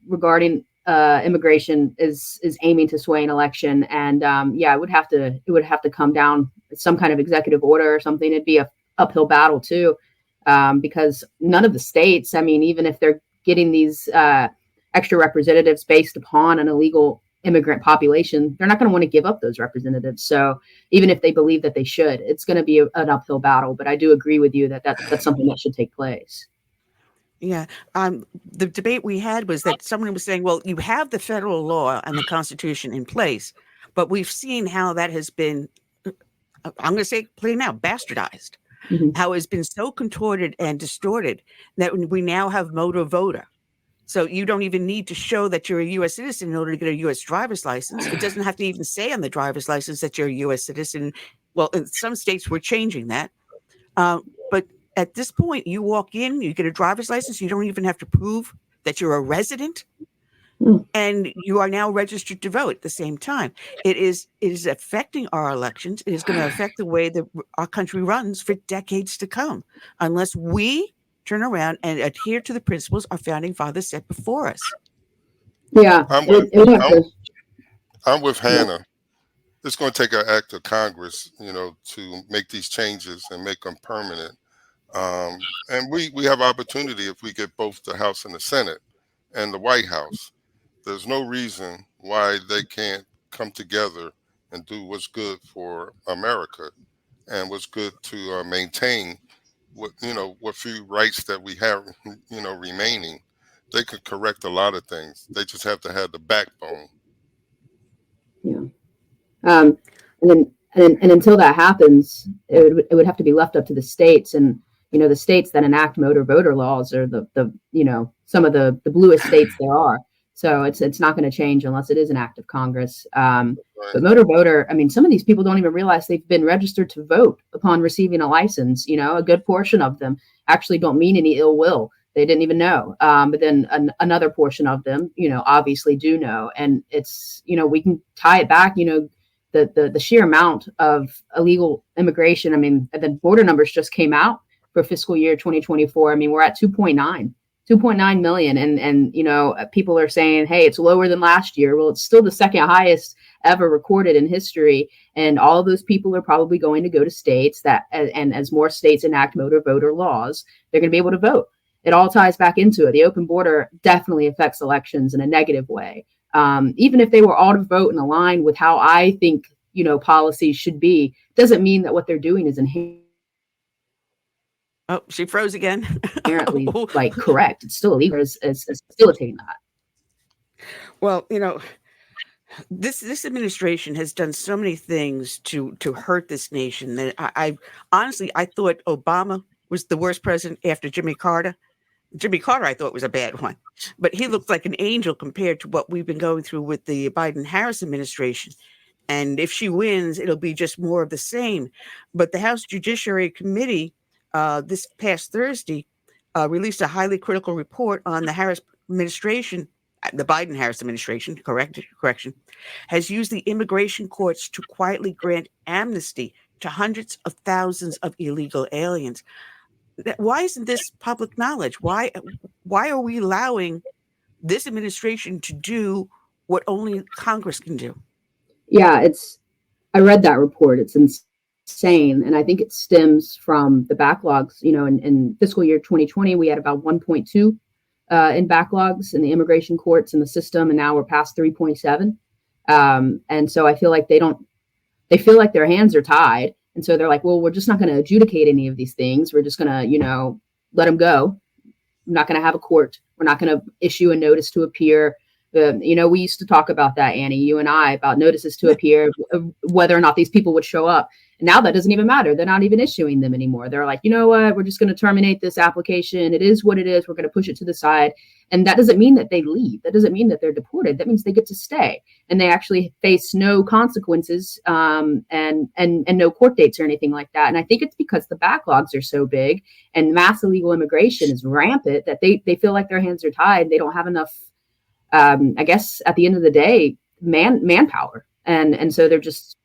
regarding immigration is aiming to sway an election. And it would have to come down some kind of executive order or something. It'd be a uphill battle too, because none of the states, I mean, even if they're getting these extra representatives based upon an illegal immigrant population, they're not going to want to give up those representatives. So even if they believe that they should, it's going to be an uphill battle. But I do agree with you that that's something that should take place. Yeah. The debate we had was that someone was saying, well, you have the federal law and the Constitution in place, but we've seen how that has been, I'm going to say plain now, bastardized. how it's been so contorted and distorted that we now have motor voter. So you don't even need to show that you're a U.S. citizen in order to get a U.S. driver's license. It doesn't have to even say on the driver's license that you're a U.S. citizen. Well, in some states, we're changing that. But at this point, you walk in, you get a driver's license. You don't even have to prove that you're a resident. And you are now registered to vote at the same time. It is affecting our elections. It is going to affect the way that our country runs for decades to come, unless we turn around and adhere to the principles our founding fathers set before us. Yeah, I'm with Hannah. It's going to take an act of Congress, to make these changes and make them permanent. And we have opportunity if we get both the House and the Senate and the White House. There's no reason why they can't come together and do what's good for America and what's good to maintain what few rights that we have, remaining. They could correct a lot of things. They just have to have the backbone. Yeah. And until that happens, it would have to be left up to the states. And, the states that enact motor voter laws are the some of the bluest states there are. So it's not going to change unless it is an act of Congress. But motor voter, some of these people don't even realize they've been registered to vote upon receiving a license. A good portion of them actually don't mean any ill will. They didn't even know. But then another portion of them, obviously do know. And it's, we can tie it back, the sheer amount of illegal immigration. The border numbers just came out for fiscal year 2024. We're at 2.9 million. And people are saying, hey, it's lower than last year. Well, it's still the second highest ever recorded in history. And all of those people are probably going to go to states and as more states enact motor voter laws, they're going to be able to vote. It all ties back into it. The open border definitely affects elections in a negative way. Even if they were all to vote in line with how I think, policies should be, doesn't mean that what they're doing is inherently Oh, she froze again. correct. It's still illegal as facilitating that. Well, this administration has done so many things to hurt this nation that I honestly thought Obama was the worst president after Jimmy Carter. Jimmy Carter, I thought, was a bad one, but he looked like an angel compared to what we've been going through with the Biden-Harris administration. And if she wins, it'll be just more of the same. But the House Judiciary Committee this past Thursday released a highly critical report on the Harris administration. The Biden-Harris administration, correction, has used the immigration courts to quietly grant amnesty to hundreds of thousands of illegal aliens. Why isn't this public knowledge? Why are we allowing this administration to do what only Congress can do? Yeah, I read that report. It's insane. And I think it stems from the backlogs. In fiscal year 2020, we had about 1.2 in backlogs in the immigration courts and the system. And now we're past 3.7. And so I feel like they feel like their hands are tied. And so they're like, well, we're just not going to adjudicate any of these things. We're just going to, let them go. I'm not going to have a court. We're not going to issue a notice to appear. We used to talk about that, Annie, you and I, about notices to appear, whether or not these people would show up. And now that doesn't even matter. They're not even issuing them anymore. They're like, you know what? We're just going to terminate this application. It is what it is. We're going to push it to the side. And that doesn't mean that they leave. That doesn't mean that they're deported. That means they get to stay and they actually face no consequences and no court dates or anything like that. And I think it's because the backlogs are so big and mass illegal immigration is rampant that they feel like their hands are tied. They don't have enough, I guess, at the end of the day, manpower. And so they're just,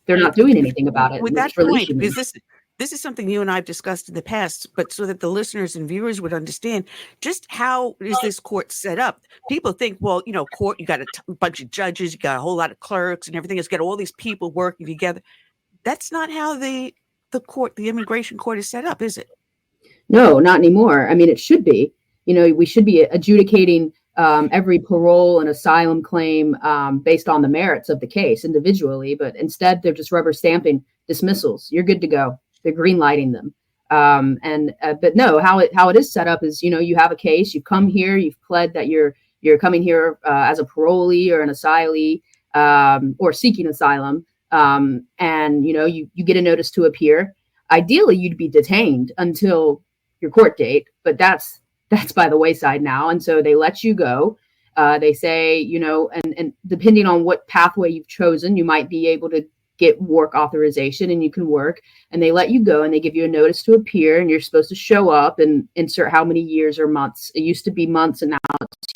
they're not doing anything about it. With that point, because this is something you and I have discussed in the past, but so that the listeners and viewers would understand just how is this court set up. People think, well, court, you got a bunch of judges, you got a whole lot of clerks and everything. It's got all these people working together. That's not how the immigration court is set up, is it? No, not anymore. It should be. We should be adjudicating every parole and asylum claim based on the merits of the case individually, but instead they're just rubber stamping dismissals. You're good to go. They're green lighting them. But no, how it is set up is, you have a case, you come here, you've pled that you're coming here as a parolee or an asylee or seeking asylum. And, you get a notice to appear. ideally you'd be detained until your court date, but that's by the wayside now. And so they let you go. They say, and depending on what pathway you've chosen, you might be able to get work authorization and you can work, and they let you go and they give you a notice to appear, and you're supposed to show up and insert how many years or months. It used to be months and now it's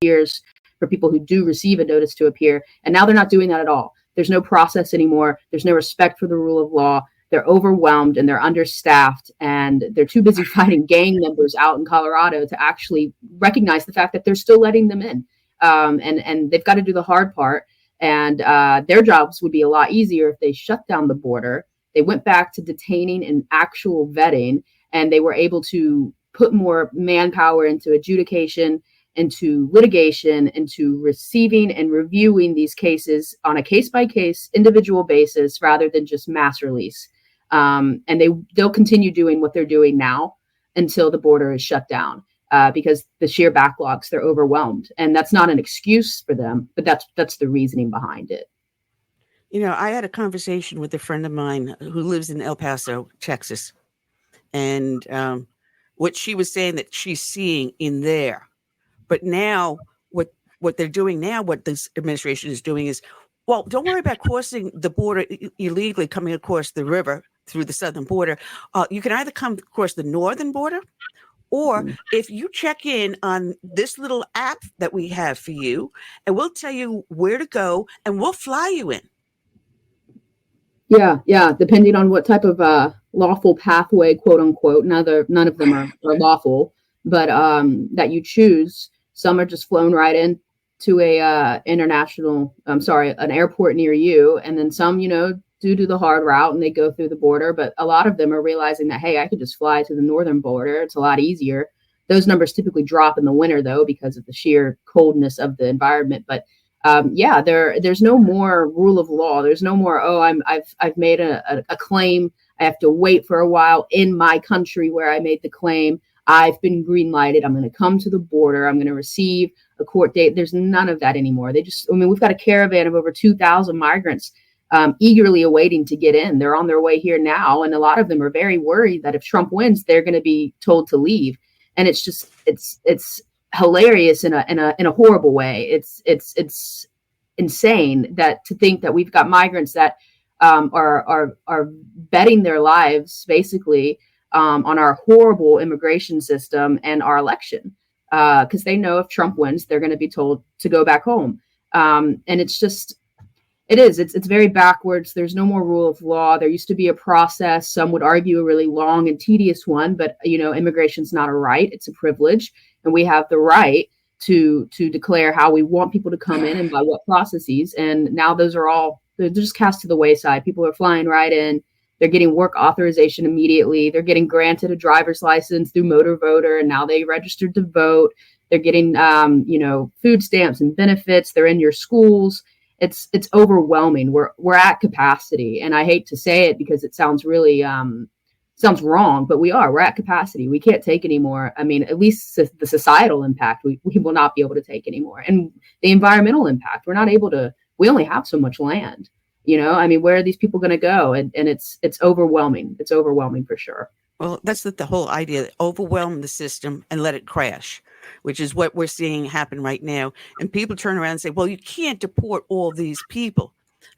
years for people who do receive a notice to appear. And now they're not doing that at all. There's no process anymore. There's no respect for the rule of law. They're overwhelmed and they're understaffed, and they're too busy fighting gang members out in Colorado to actually recognize the fact that they're still letting them in. And they've got to do the hard part. And their jobs would be a lot easier if they shut down the border. They went back to detaining and actual vetting, and they were able to put more manpower into adjudication, into litigation, into receiving and reviewing these cases on a case-by-case individual basis rather than just mass release. And they'll continue doing what they're doing now until the border is shut down. Because the sheer backlogs, they're overwhelmed. And that's not an excuse for them, but that's the reasoning behind it. I had a conversation with a friend of mine who lives in El Paso, Texas. And what she was saying that she's seeing in there. But now what they're doing now, what this administration is doing is, well, don't worry about crossing the border illegally, coming across the river through the southern border. You can either come across the northern border, or if you check in on this little app that we have for you, and we'll tell you where to go, and we'll fly you in. Yeah. Depending on what type of lawful pathway, quote unquote, none of them are lawful, but that you choose. Some are just flown right in to an airport near you, and then some, do the hard route and they go through the border. But a lot of them are realizing that, hey, I could just fly to the northern border. It's a lot easier. Those numbers typically drop in the winter though, because of the sheer coldness of the environment. But there's no more rule of law. There's no more, I've made a claim. I have to wait for a while in my country where I made the claim. I've been green lighted. I'm going to come to the border. I'm going to receive a court date. There's none of that anymore. We've got a caravan of over 2,000 migrants eagerly awaiting to get in. They're on their way here now. And a lot of them are very worried that if Trump wins, they're going to be told to leave. And it's just, it's hilarious in a horrible way. It's insane that to think that we've got migrants that are betting their lives basically on our horrible immigration system and our election, because they know if Trump wins, they're going to be told to go back home. And it's very backwards. There's no more rule of law. There used to be a process. Some would argue a really long and tedious one, but immigration's not a right, it's a privilege. And we have the right to declare how we want people to come in and by what processes. And now they're just cast to the wayside. People are flying right in. They're getting work authorization immediately. They're getting granted a driver's license through Motor Voter, and now they registered to vote. They're getting, food stamps and benefits. They're in your schools. It's overwhelming. We're at capacity, and I hate to say it because it sounds really sounds wrong, but we're at capacity. We can't take anymore. I mean, at least the societal impact we will not be able to take anymore, and the environmental impact. We're not able to. We only have so much land. Where are these people going to go? And it's overwhelming. It's overwhelming for sure. Well, that's the whole idea, overwhelm the system and let it crash, which is what we're seeing happen right now. And people turn around and say, well, you can't deport all these people.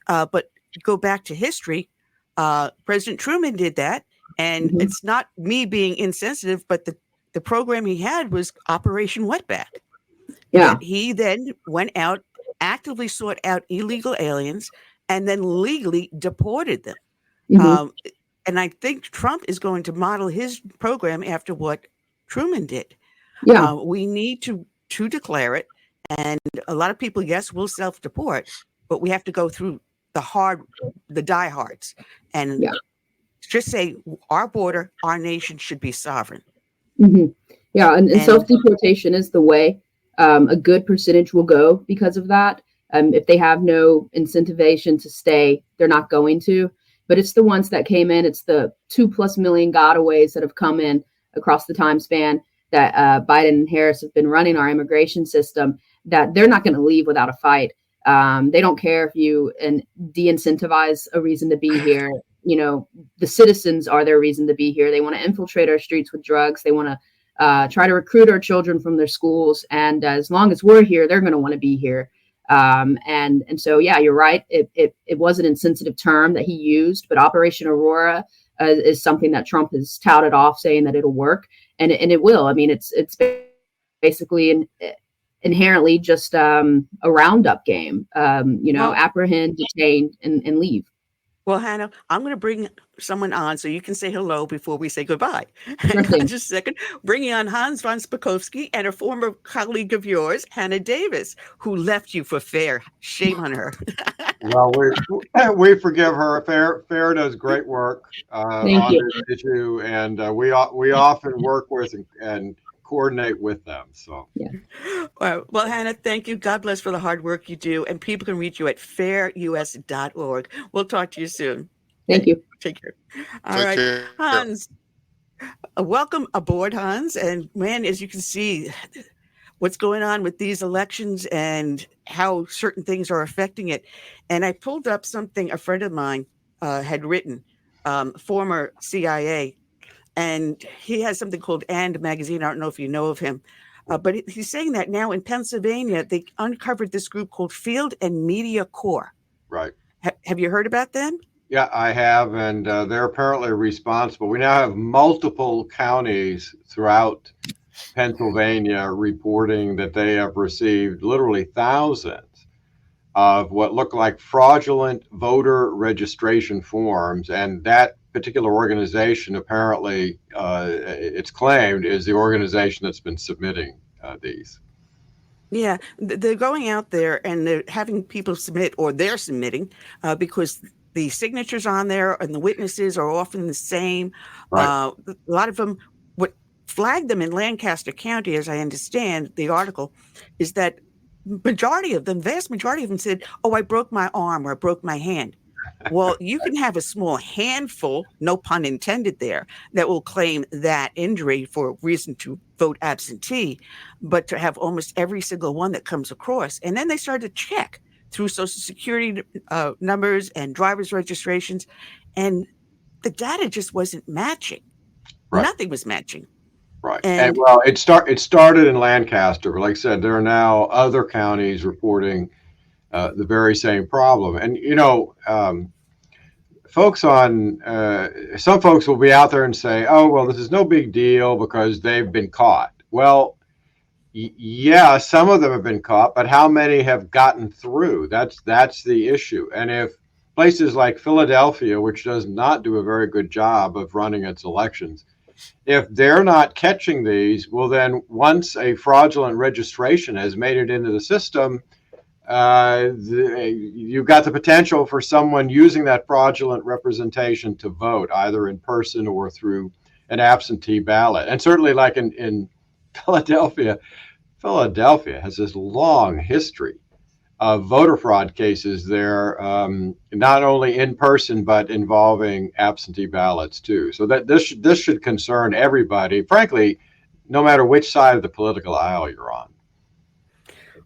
But go back to history. President Truman did that. And it's not me being insensitive, but the program he had was Operation Wetback. Yeah. And he then went out, actively sought out illegal aliens, and then legally deported them. And I think Trump is going to model his program after what Truman did. Yeah. We need to declare it. And a lot of people, yes, will self-deport, but we have to go through the diehards and just say our border, our nation should be sovereign. Yeah. And self-deportation is the way. A good percentage will go because of that. If they have no incentivization to stay, they're not going to. But it's the ones that came in. It's the 2+ million gotaways that have come in across the time span that Biden and Harris have been running our immigration system, that they're not going to leave without a fight. They don't care if you de-incentivize a reason to be here. the citizens are their reason to be here. They want to infiltrate our streets with drugs. They want to try to recruit our children from their schools. And as long as we're here, they're going to want to be here. And so, yeah, you're right. It was an insensitive term that he used, but Operation Aurora is something that Trump has touted off, saying that it'll work, and it will. I mean, it's basically inherently just a roundup game. Apprehend, detain, and leave. Well, Hannah, I'm going to bring someone on so you can say hello before we say goodbye. Sure thing. Just a second. Bringing on Hans von Spakovsky and a former colleague of yours, Hannah Davis, who left you for FAIR. Shame on her. Well, we forgive her. FAIR does great work on this issue, and we often work with and coordinate with them. So, yeah. Well, Hannah, thank you. God bless for the hard work you do. And people can reach you at fairus.org. We'll talk to you soon. Thank you. Take care. All right, Hans. Welcome aboard, Hans. And man, as you can see, what's going on with these elections and how certain things are affecting it. And I pulled up something a friend of mine had written, former CIA. And he has something called And Magazine. I don't know if you know of him. But he's saying that now in Pennsylvania, they uncovered this group called Field and Media Corps. Right. Have you heard about them? Yeah, I have. And they're apparently responsible. We now have multiple counties throughout Pennsylvania reporting that they have received literally thousands of what look like fraudulent voter registration forms. And that particular organization, apparently, it's claimed, is the organization that's been submitting these. Yeah, they're going out there and they're having people submit, or they're submitting, because the signatures on there and the witnesses are often the same. Right. A lot of them, what flagged them in Lancaster County, as I understand the article, is that vast majority of them said, oh, I broke my arm or I broke my hand. Well, you can have a small handful, no pun intended there, that will claim that injury for a reason to vote absentee, but to have almost every single one that comes across. And then they started to check through Social Security numbers and driver's registrations, and the data just wasn't matching. Right. Nothing was matching. Right. And well, it started in Lancaster, but like I said, there are now other counties reporting the very same problem. And, some folks will be out there and say, oh, well, this is no big deal because they've been caught. Well, yeah, some of them have been caught, but how many have gotten through? That's the issue. And if places like Philadelphia, which does not do a very good job of running its elections, if they're not catching these, well, then once a fraudulent registration has made it into the system, you've got the potential for someone using that fraudulent representation to vote either in person or through an absentee ballot. And certainly like in Philadelphia has this long history of voter fraud cases there, not only in person, but involving absentee ballots too. So that this should concern everybody, frankly, no matter which side of the political aisle you're on.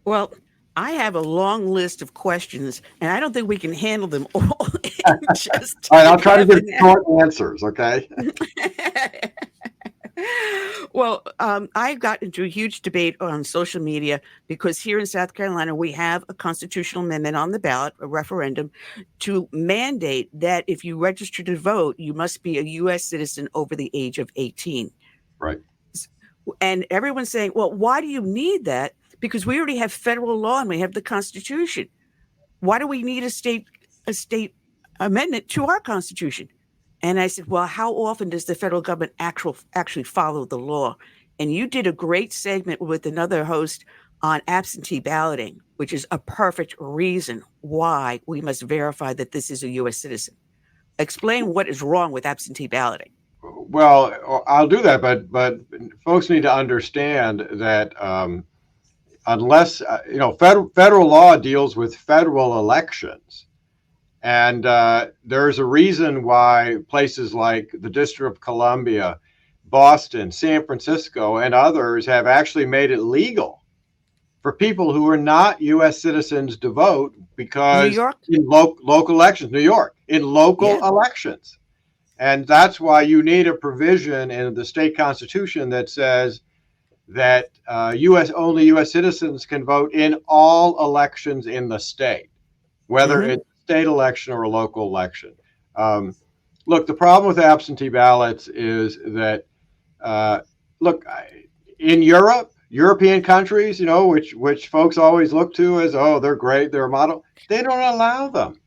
Well, I have a long list of questions, and I don't think we can handle them all. All right, I'll try to give short answers, okay? Well, I got into a huge debate on social media because here in South Carolina, we have a constitutional amendment on the ballot, a referendum, to mandate that if you register to vote, you must be a U.S. citizen over the age of 18. Right. And everyone's saying, well, why do you need that? Because we already have federal law and we have the Constitution. Why do we need a state amendment to our Constitution? And I said, well, how often does the federal government actually follow the law? And you did a great segment with another host on absentee balloting, which is a perfect reason why we must verify that this is a U.S. citizen. Explain what is wrong with absentee balloting. Well, I'll do that, but folks need to understand that unless federal law deals with federal elections, and there's a reason why places like the District of Columbia, Boston, San Francisco, and others have actually made it legal for people who are not U.S. citizens to vote because in local elections, New York, in local elections. And that's why you need a provision in the state constitution that says that only U.S. citizens can vote in all elections in the state, whether it's a state election or a local election. Look, the problem with absentee ballots is that, in European countries, you know, which folks always look to as, oh, they're great, they're a model, they don't allow them.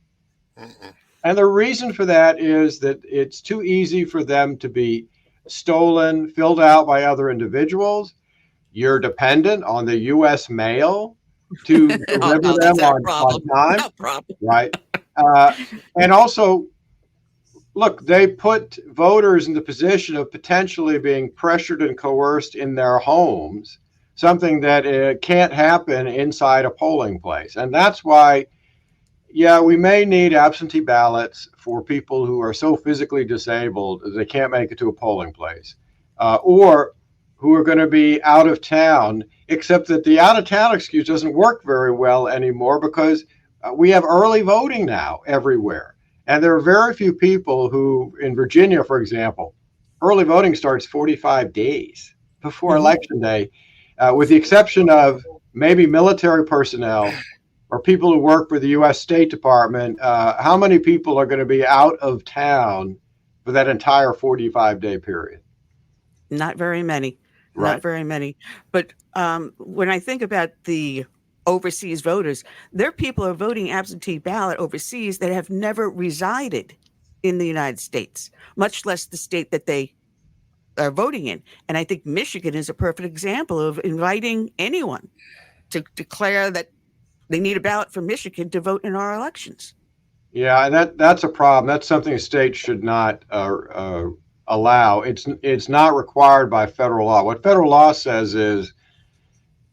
And the reason for that is that it's too easy for them to be stolen, filled out by other individuals. You're dependent on the U.S. mail to deliver them on time. No problem. Right. And also, look, they put voters in the position of potentially being pressured and coerced in their homes, something that can't happen inside a polling place. And that's why, we may need absentee ballots for people who are so physically disabled that they can't make it to a polling place, or who are going to be out of town, except that the out of town excuse doesn't work very well anymore because we have early voting now everywhere. And there are very few people who, in Virginia, for example, early voting starts 45 days before Election Day, with the exception of maybe military personnel or people who work for the U.S. State Department. How many people are going to be out of town for that entire 45-day period? Not very many. Right. Not very many. But when I think about the overseas voters, there are people who are voting absentee ballot overseas that have never resided in the United States, much less the state that they are voting in. And I think Michigan is a perfect example of inviting anyone to declare that they need a ballot from Michigan to vote in our elections. Yeah, and that's a problem. That's something a state should not allow. It's not required by federal law. What federal law says is,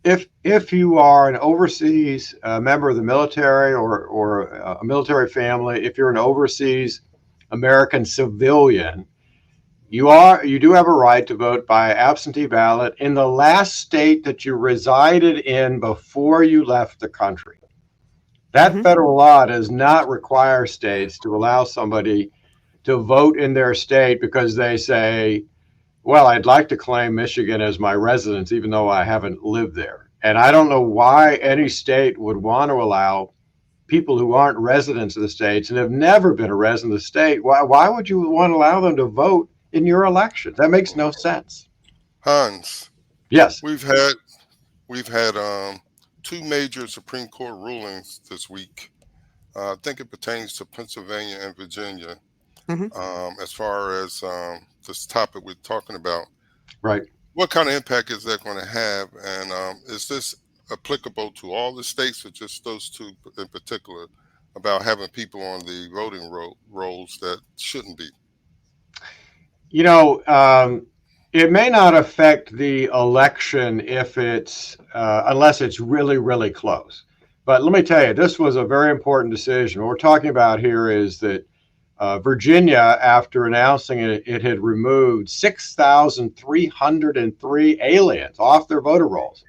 if you are an overseas member of the military or a military family, if you're an overseas American civilian, you do have a right to vote by absentee ballot in the last state that you resided in before you left the country. That federal law does not require states to allow somebody to vote in their state because they say, well, I'd like to claim Michigan as my residence, even though I haven't lived there. And I don't know why any state would want to allow people who aren't residents of the states and have never been a resident of the state. Why would you want to allow them to vote in your election? That makes no sense. Hans. Yes. We've had two major Supreme Court rulings this week. I think it pertains to Pennsylvania and Virginia. As far as this topic we're talking about, right? What kind of impact is that going to have, and is this applicable to all the states or just those two in particular, about having people on the voting rolls that shouldn't be? You know, it may not affect the election if it's unless it's really, really close. But let me tell you, this was a very important decision. What we're talking about here is that Virginia, after announcing it had removed 6,303 aliens off their voter rolls.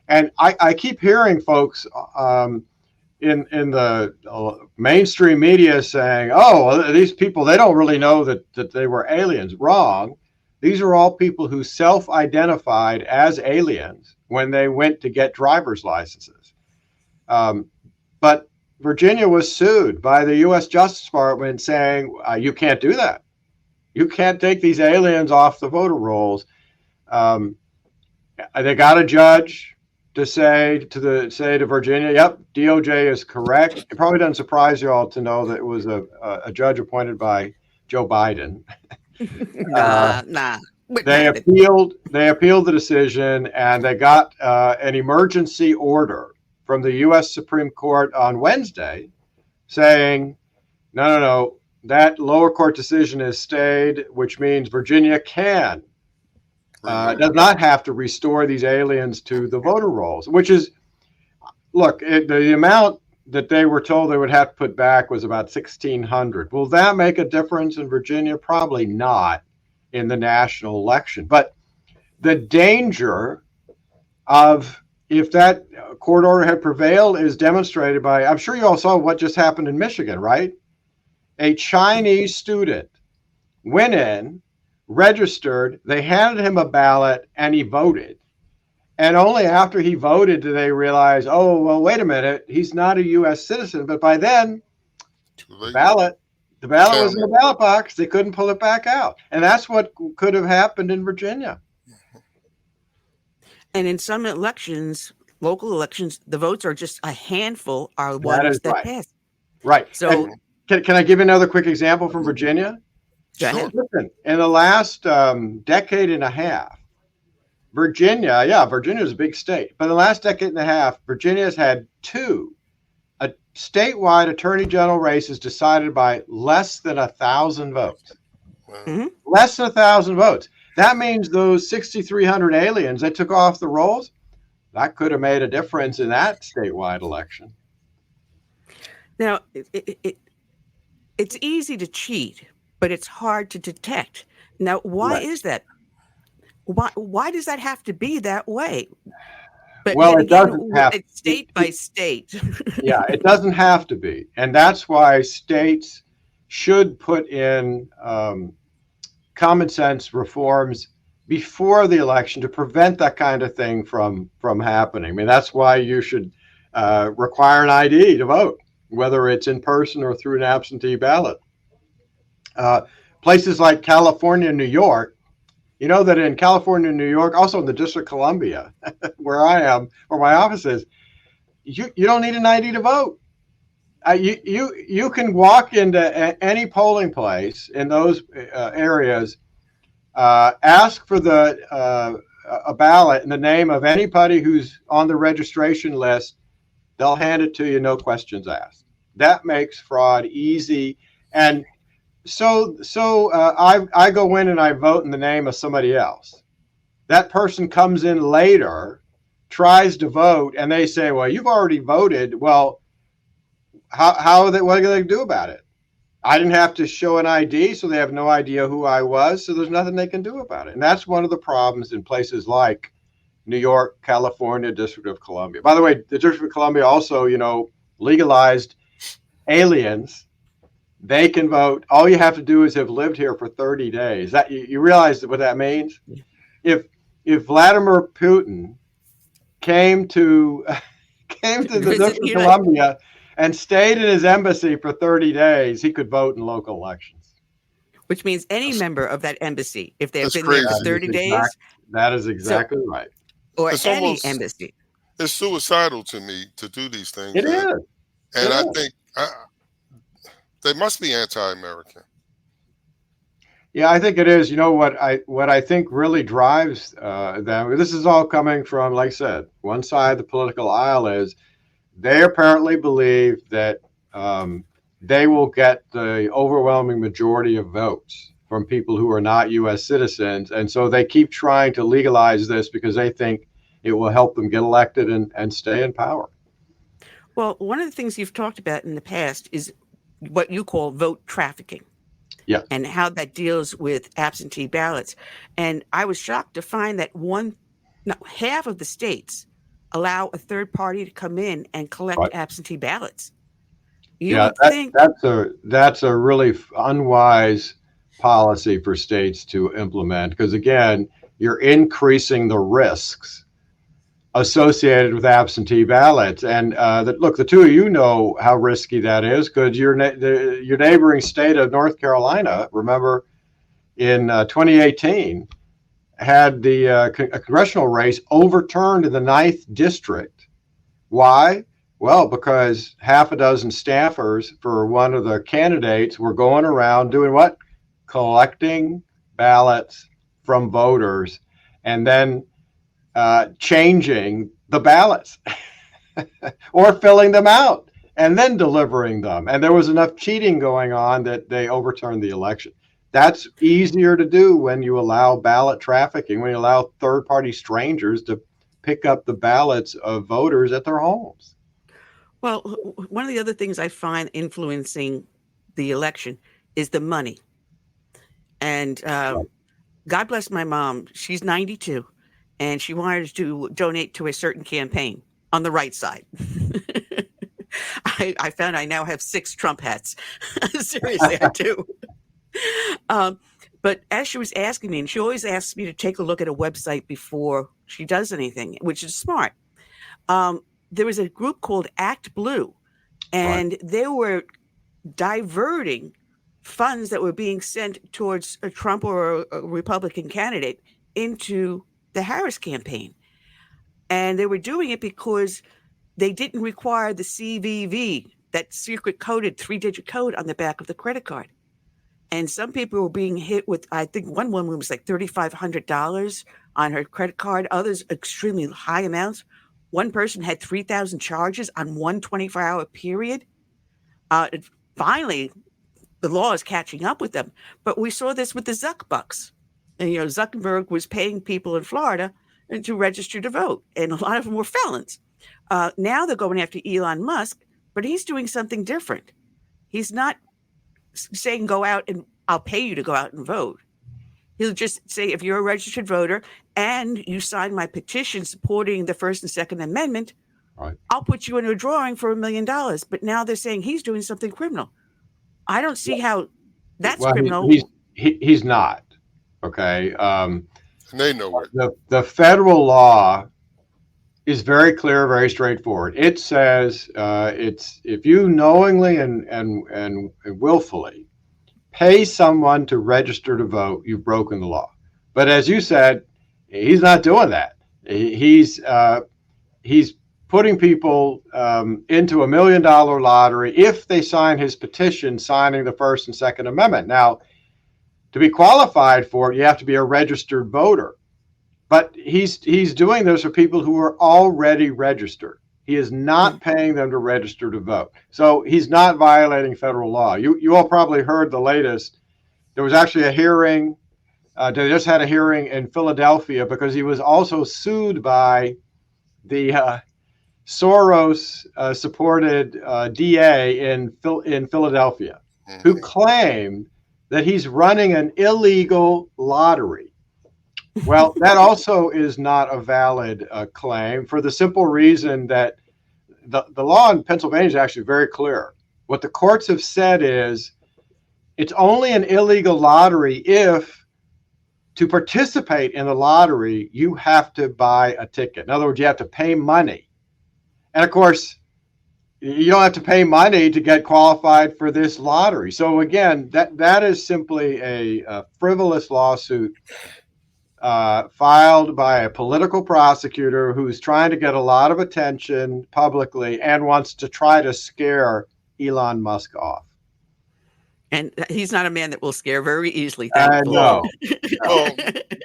And I keep hearing folks in the mainstream media saying, oh, these people, they don't really know that they were aliens. Wrong. These are all people who self-identified as aliens when they went to get driver's licenses. But Virginia was sued by the U.S. Justice Department saying, you can't do that. You can't take these aliens off the voter rolls. They got a judge to say to Virginia, yep, DOJ is correct. It probably doesn't surprise you all to know that it was a judge appointed by Joe Biden. Nah. They appealed the decision, and they got an emergency order from the U.S. Supreme Court on Wednesday saying, no, that lower court decision has stayed, which means Virginia does not have to restore these aliens to the voter rolls, which is, look, the amount that they were told they would have to put back was about 1,600. Will that make a difference in Virginia? Probably not in the national election. But the danger of, if that court order had prevailed, is demonstrated by, I'm sure you all saw what just happened in Michigan, right? a Chinese student went in, registered, they handed him a ballot, and he voted. And only after he voted did they realize, oh, well, wait a minute, he's not a U.S. citizen. But by then, the ballot was in the ballot box. They couldn't pull it back out. And that's what could have happened in Virginia. And in some elections, local elections, the votes are just a handful are ones that pass. Right. So can I give you another quick example from Virginia? Go ahead. Listen, in the last decade and a half, Virginia is a big state, but in the last decade and a half, Virginia has had 2 statewide attorney general races decided by less than 1,000 votes. Mm-hmm. Less than 1,000 votes. That means those 6,300 aliens that took off the rolls, that could have made a difference in that statewide election. Now, it's easy to cheat, but it's hard to detect. Now, why is that? Why does that have to be that way? But well, it doesn't have it's state by state. Yeah, it doesn't have to be. And that's why states should put in common sense reforms before the election to prevent that kind of thing from happening. I mean, that's why you should require an ID to vote, whether it's in person or through an absentee ballot. Places like California and New York, you know that in California and New York, also in the District of Columbia, where I am, where my office is, you don't need an ID to vote. You can walk into any polling place in those areas, ask for a ballot in the name of anybody who's on the registration list. They'll hand it to you, no questions asked. That makes fraud easy. And so I go in and I vote in the name of somebody else. That person comes in later, tries to vote, and they say, well, you've already voted. Well, what are they going to do about it? I didn't have to show an ID, so they have no idea who I was. So there's nothing they can do about it. And that's one of the problems in places like New York, California, District of Columbia. By the way, the District of Columbia also, legalized aliens. They can vote. All you have to do is have lived here for 30 days. That you realize what that means? If Vladimir Putin came to the District of Columbia and stayed in his embassy for 30 days, he could vote in local elections. Which means any member of that embassy, if they've been there for 30 days. That is exactly right. Or any embassy. It's suicidal to me to do these things. It is. And I think they must be anti-American. Yeah, I think it is. You know what I think really drives them. This is all coming from, like I said, one side of the political aisle is they apparently believe that they will get the overwhelming majority of votes from people who are not U.S. citizens, and so they keep trying to legalize this because they think it will help them get elected and stay in power. Well, one of the things you've talked about in the past is what you call vote trafficking. Yeah. And how that deals with absentee ballots. And I was shocked to find that half of the states allow a third party to come in and collect absentee ballots. That's a really unwise policy for states to implement because, again, you're increasing the risks associated with absentee ballots. And look, the two of you know how risky that is because your neighboring state of North Carolina, remember, in 2018, had the congressional race overturned in the 9th district. Why? Well, because half a dozen staffers for one of the candidates were going around doing what? Collecting ballots from voters and then changing the ballots or filling them out and then delivering them. And there was enough cheating going on that they overturned the election. That's easier to do when you allow ballot trafficking, when you allow third-party strangers to pick up the ballots of voters at their homes. Well, one of the other things I find influencing the election is the money. And God bless my mom. She's 92. And she wanted to donate to a certain campaign on the right side. I found I now have 6 Trump hats. Seriously, I do. But as she was asking me, and she always asks me to take a look at a website before she does anything, which is smart. There was a group called Act Blue, and they were diverting funds that were being sent towards a Trump or a Republican candidate into the Harris campaign. And they were doing it because they didn't require the CVV, that secret coded 3-digit code on the back of the credit card. And some people were being hit with, I think one woman was like $3,500 on her credit card, others extremely high amounts. One person had 3,000 charges on one 24-hour period. Finally, the law is catching up with them. But we saw this with the Zuck bucks. And, Zuckerberg was paying people in Florida to register to vote, and a lot of them were felons. Now they're going after Elon Musk, but he's doing something different. He's not saying go out and I'll pay you to go out and vote. He'll just say, if you're a registered voter and you sign my petition supporting the First and Second Amendment, I'll put you in a drawing for $1 million. But now they're saying he's doing something criminal. I don't see how that's criminal. He's not. Okay. And they know it. The federal law is very clear, very straightforward. It says it's if you knowingly and willfully pay someone to register to vote, you've broken the law. But as you said, he's not doing that. He's putting people into $1 million lottery if they sign his petition signing the First and Second Amendment. Now, to be qualified for it, you have to be a registered voter. But he's doing this for people who are already registered. He is not paying them to register to vote. So he's not violating federal law. You all probably heard the latest. There was actually a hearing. They just had a hearing in Philadelphia because he was also sued by the Soros supported DA in Philadelphia, who claimed that he's running an illegal lottery. Well, that also is not a valid claim for the simple reason that the law in Pennsylvania is actually very clear. What the courts have said is it's only an illegal lottery if to participate in the lottery, you have to buy a ticket. In other words, you have to pay money. And of course, you don't have to pay money to get qualified for this lottery. So again, that is simply a frivolous lawsuit filed by a political prosecutor who's trying to get a lot of attention publicly and wants to try to scare Elon Musk off. And he's not a man that will scare very easily. No. Well,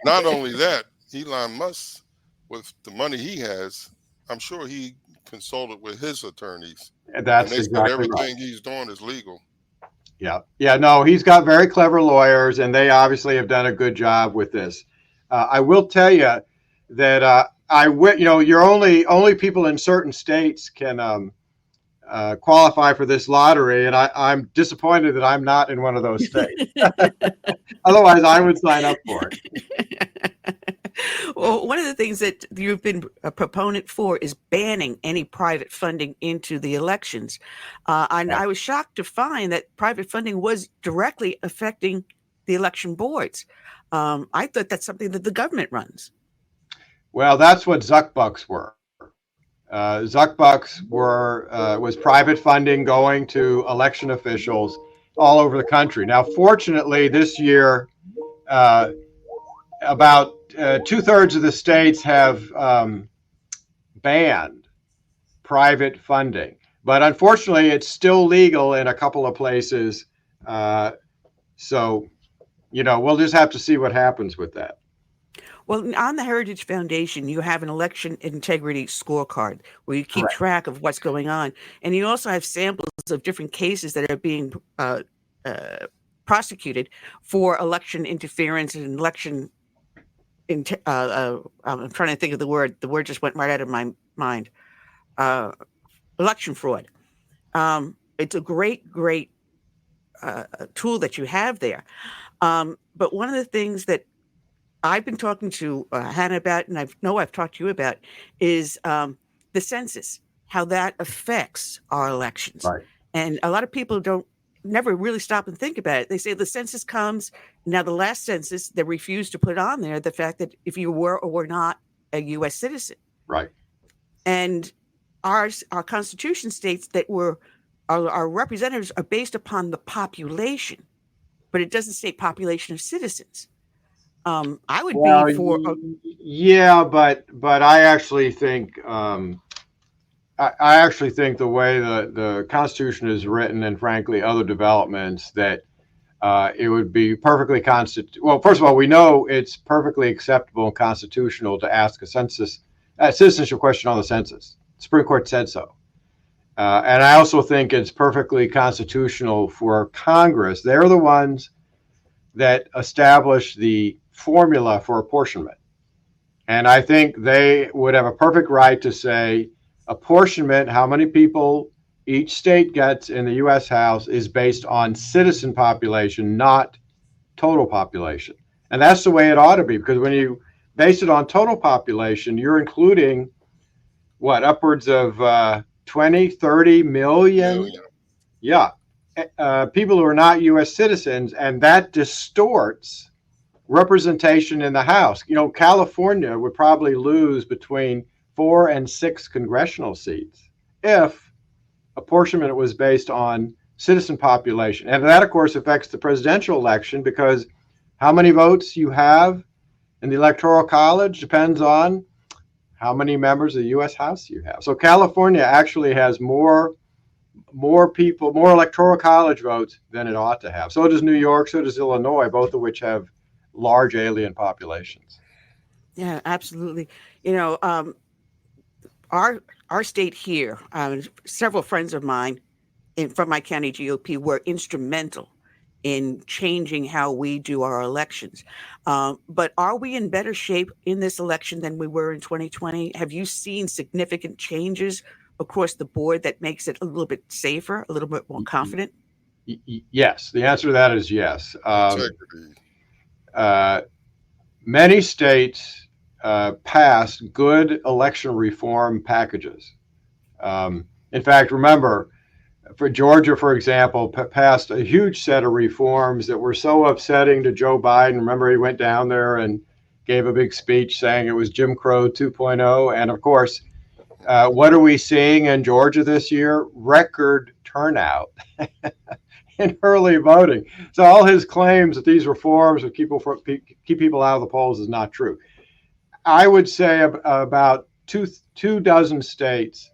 not only that, Elon Musk, with the money he has, I'm sure he consulted with his attorneys. And that's and they exactly said everything right. he's doing is legal. Yeah, no, he's got very clever lawyers, and they obviously have done a good job with this. I will tell you that you're only people in certain states can qualify for this lottery, and I'm disappointed that I'm not in one of those states. Otherwise, I would sign up for it. Well, one of the things that you've been a proponent for is banning any private funding into the elections. And I was shocked to find that private funding was directly affecting the election boards. I thought that's something that the government runs. Well, that's what Zuckbucks were. Zuckbucks was private funding going to election officials all over the country. Now, fortunately, this year, about 2/3 of the states have banned private funding. But unfortunately, it's still legal in a couple of places. So, we'll just have to see what happens with that. Well, on the Heritage Foundation, you have an election integrity scorecard where you keep Correct. track of what's going on. And you also have samples of different cases that are being prosecuted for election interference and election. I'm trying to think of the word. The word just went right out of my mind. Election fraud. It's a great tool that you have there. But one of the things that I've been talking to Hannah about, and I've talked to you about, is the census. how that affects our elections. Right. And a lot of people never really stop and think about it. They say the census comes. Now, the last census, they refused to put on there the fact that if you were or were not a U.S. citizen. Right. And our Constitution states that our representatives are based upon the population, but it doesn't state population of citizens. I would be for. Yeah, but I actually think I actually think the way the Constitution is written, and frankly other developments, that it would be perfectly well, first of all, we know it's perfectly acceptable and constitutional to ask a citizenship question on the census. The Supreme Court said so. And I also think it's perfectly constitutional for Congress. They're the ones that establish the formula for apportionment. And I think they would have a perfect right to say apportionment, how many people each state gets in the U.S. House, is based on citizen population, not total population. And that's the way it ought to be, because when you base it on total population, you're including upwards of 20, 30 million. Yeah. People who are not U.S. citizens, and that distorts representation in the House. California would probably lose between 4 and 6 congressional seats if apportionment was based on citizen population. And that, of course, affects the presidential election, because how many votes you have in the Electoral College depends on how many members of the U.S. House you have. So California actually has more people, more Electoral College votes than it ought to have. So does New York, so does Illinois, both of which have large alien populations. Yeah, absolutely. Our state here, several friends of mine from my county GOP were instrumental in changing how we do our elections. But are we in better shape in this election than we were in 2020? Have you seen significant changes across the board that makes it a little bit safer, a little bit more confident? Yes, the answer to that is yes. Many states passed good election reform packages. In fact, remember, for Georgia, for example, passed a huge set of reforms that were so upsetting to Joe Biden. Remember, he went down there and gave a big speech saying it was Jim Crow 2.0. And of course, what are we seeing in Georgia this year? Record turnout in early voting. So all his claims that these reforms would keep people out of the polls is not true. I would say about two dozen states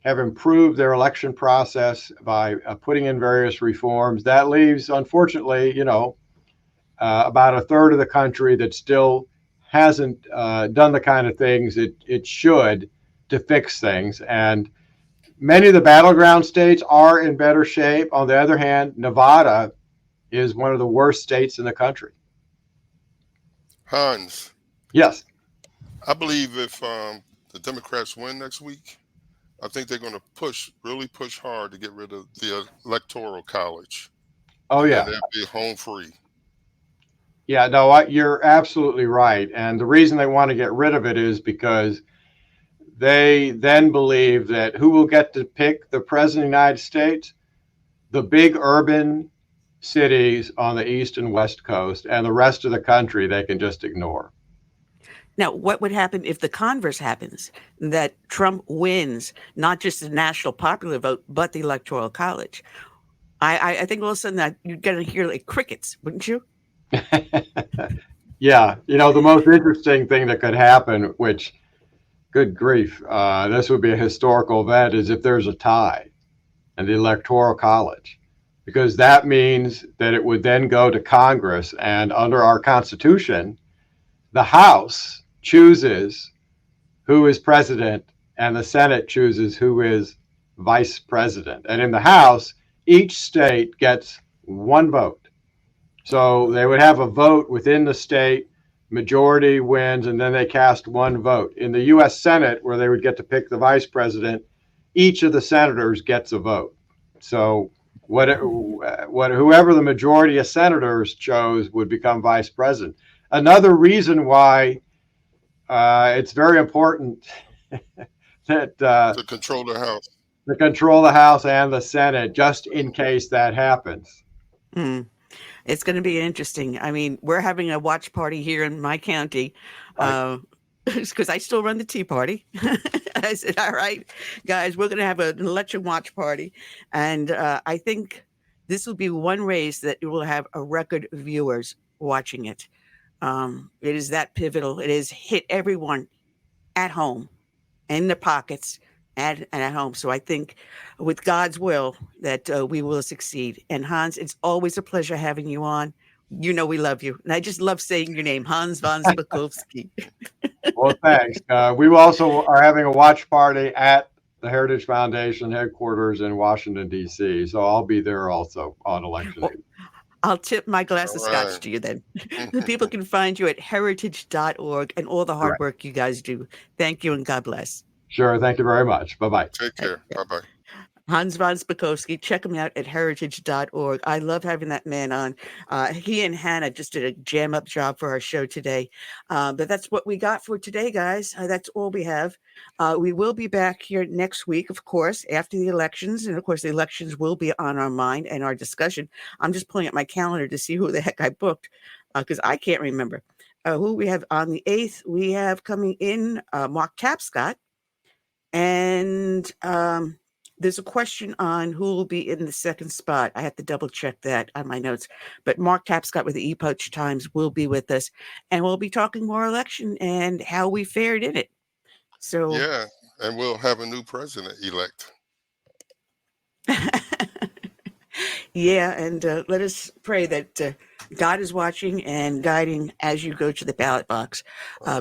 have improved their election process by putting in various reforms. That leaves, unfortunately, about a third of the country that still hasn't done the kind of things it should to fix things. And many of the battleground states are in better shape. On the other hand, Nevada is one of the worst states in the country. Hans. Yes. I believe if the Democrats win next week, I think they're going to really push hard to get rid of the Electoral College. Oh, yeah. And they'll be home free. Yeah, no, you're absolutely right. And the reason they want to get rid of it is because they then believe that who will get to pick the president of the United States? The big urban cities on the East and West Coast, and the rest of the country they can just ignore. Now, what would happen if the converse happens, that Trump wins not just the national popular vote, but the Electoral College? I think all of a sudden that you're going to hear like crickets, wouldn't you? Yeah. The most interesting thing that could happen, which, good grief, this would be a historical event, is if there's a tie in the Electoral College, because that means that it would then go to Congress, and under our Constitution, the House chooses who is president and the Senate chooses who is vice president. And in the House, each state gets one vote. So they would have a vote within the state, majority wins, and then they cast one vote. In the U.S. Senate, where they would get to pick the vice president, each of the senators gets a vote. So whoever the majority of senators chose would become vice president. Another reason why it's very important that to control the House. to control the House and the Senate, just in case that happens. Hmm. It's going to be interesting. I mean, we're having a watch party here in my county because I still run the Tea Party. I said, all right, guys, we're going to have an election watch party. And I think this will be one race that will have a record of viewers watching it. It is that pivotal. It has hit everyone at home, in their pockets, and at home. So I think with God's will that we will succeed. And Hans, it's always a pleasure having you on. You know we love you. And I just love saying your name, Hans von Spakovsky. Well, thanks. We also are having a watch party at the Heritage Foundation headquarters in Washington, D.C. So I'll be there also on election day. I'll tip my glass of All scotch right. to you then. People can find you at heritage.org and all the hard Correct. work you guys do. Thank you and God bless. Sure. Thank you very much. Bye-bye. Take care. Bye-bye. Hans von Spakovsky, check him out at heritage.org. I love having that man on. He and Hannah just did a jam up job for our show today. But that's what we got for today, guys. That's all we have. We will be back here next week, of course, after the elections. And of course, the elections will be on our mind and our discussion. I'm just pulling up my calendar to see who the heck I booked because I can't remember. Who we have on the 8th, we have coming in Mark Tapscott. And there's a question on who will be in the second spot. I have to double check that on my notes. But Mark Tapscott with the Epoch Times will be with us. And we'll be talking more election and how we fared in it. So Yeah, and we'll have a new president elect. yeah, and let us pray that God is watching and guiding as you go to the ballot box,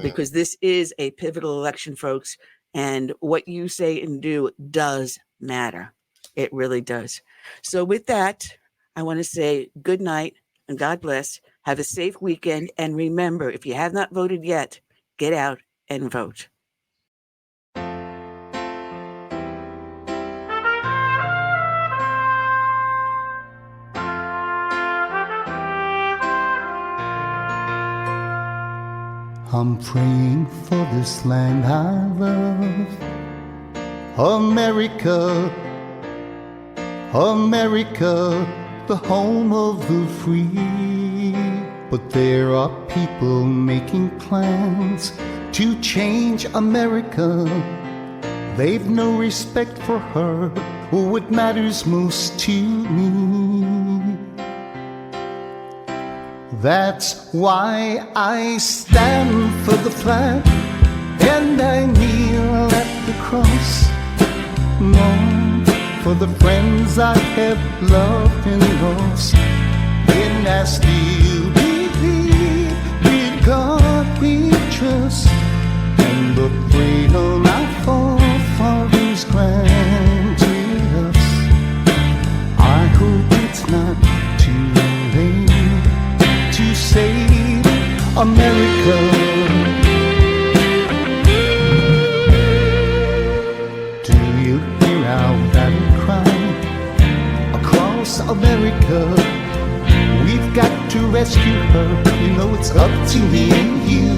because this is a pivotal election, folks. And what you say and do does matter. It really does. So with that, I want to say good night and God bless. Have a safe weekend. And remember, if you have not voted yet, get out and vote. I'm praying for this land I love, America, America, the home of the free. But there are people making plans to change America. They've no respect for her or what matters most to me. That's why I stand for the flag and I kneel at the cross. Mourn for the friends I have loved and lost. And I still believe in God we trust, and the freedom our forefathers granted us. I hope it's not too late to save America. Do you hear our battle cry across America? We've got to rescue her. You know it's up to me and you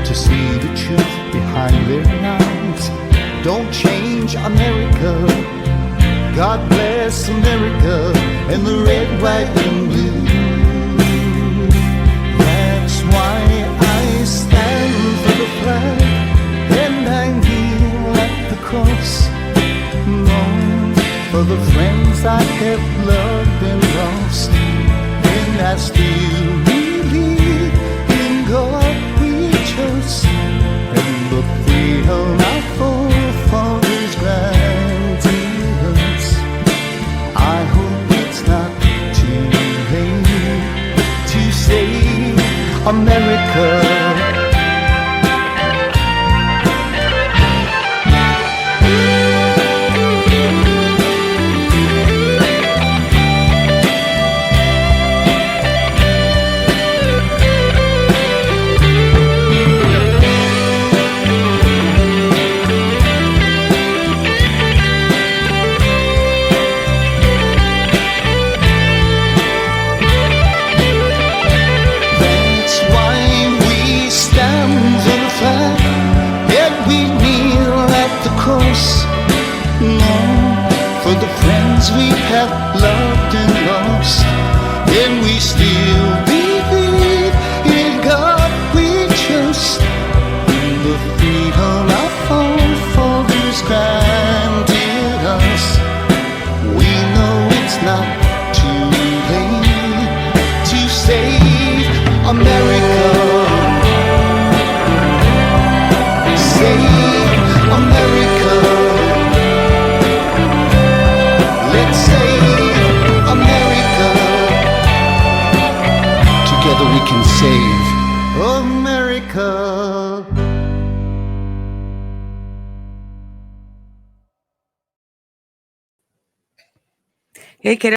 to see the truth behind their lies. Don't change America. God bless America and the red, white, and blue. That's why I stand for the flag and I kneel at the cross. Lord, for the friends I have loved and lost. And I still believe in God we trust, and the freedom our forefathers granted us. I hope it's not too late to save America. That's why we have loved and lost, and we still believe in God we trust. The freedom our forefathers granted us, we know it's not too late to save America. Save America. Let's save America. Together we can save America. Hey, kiddo.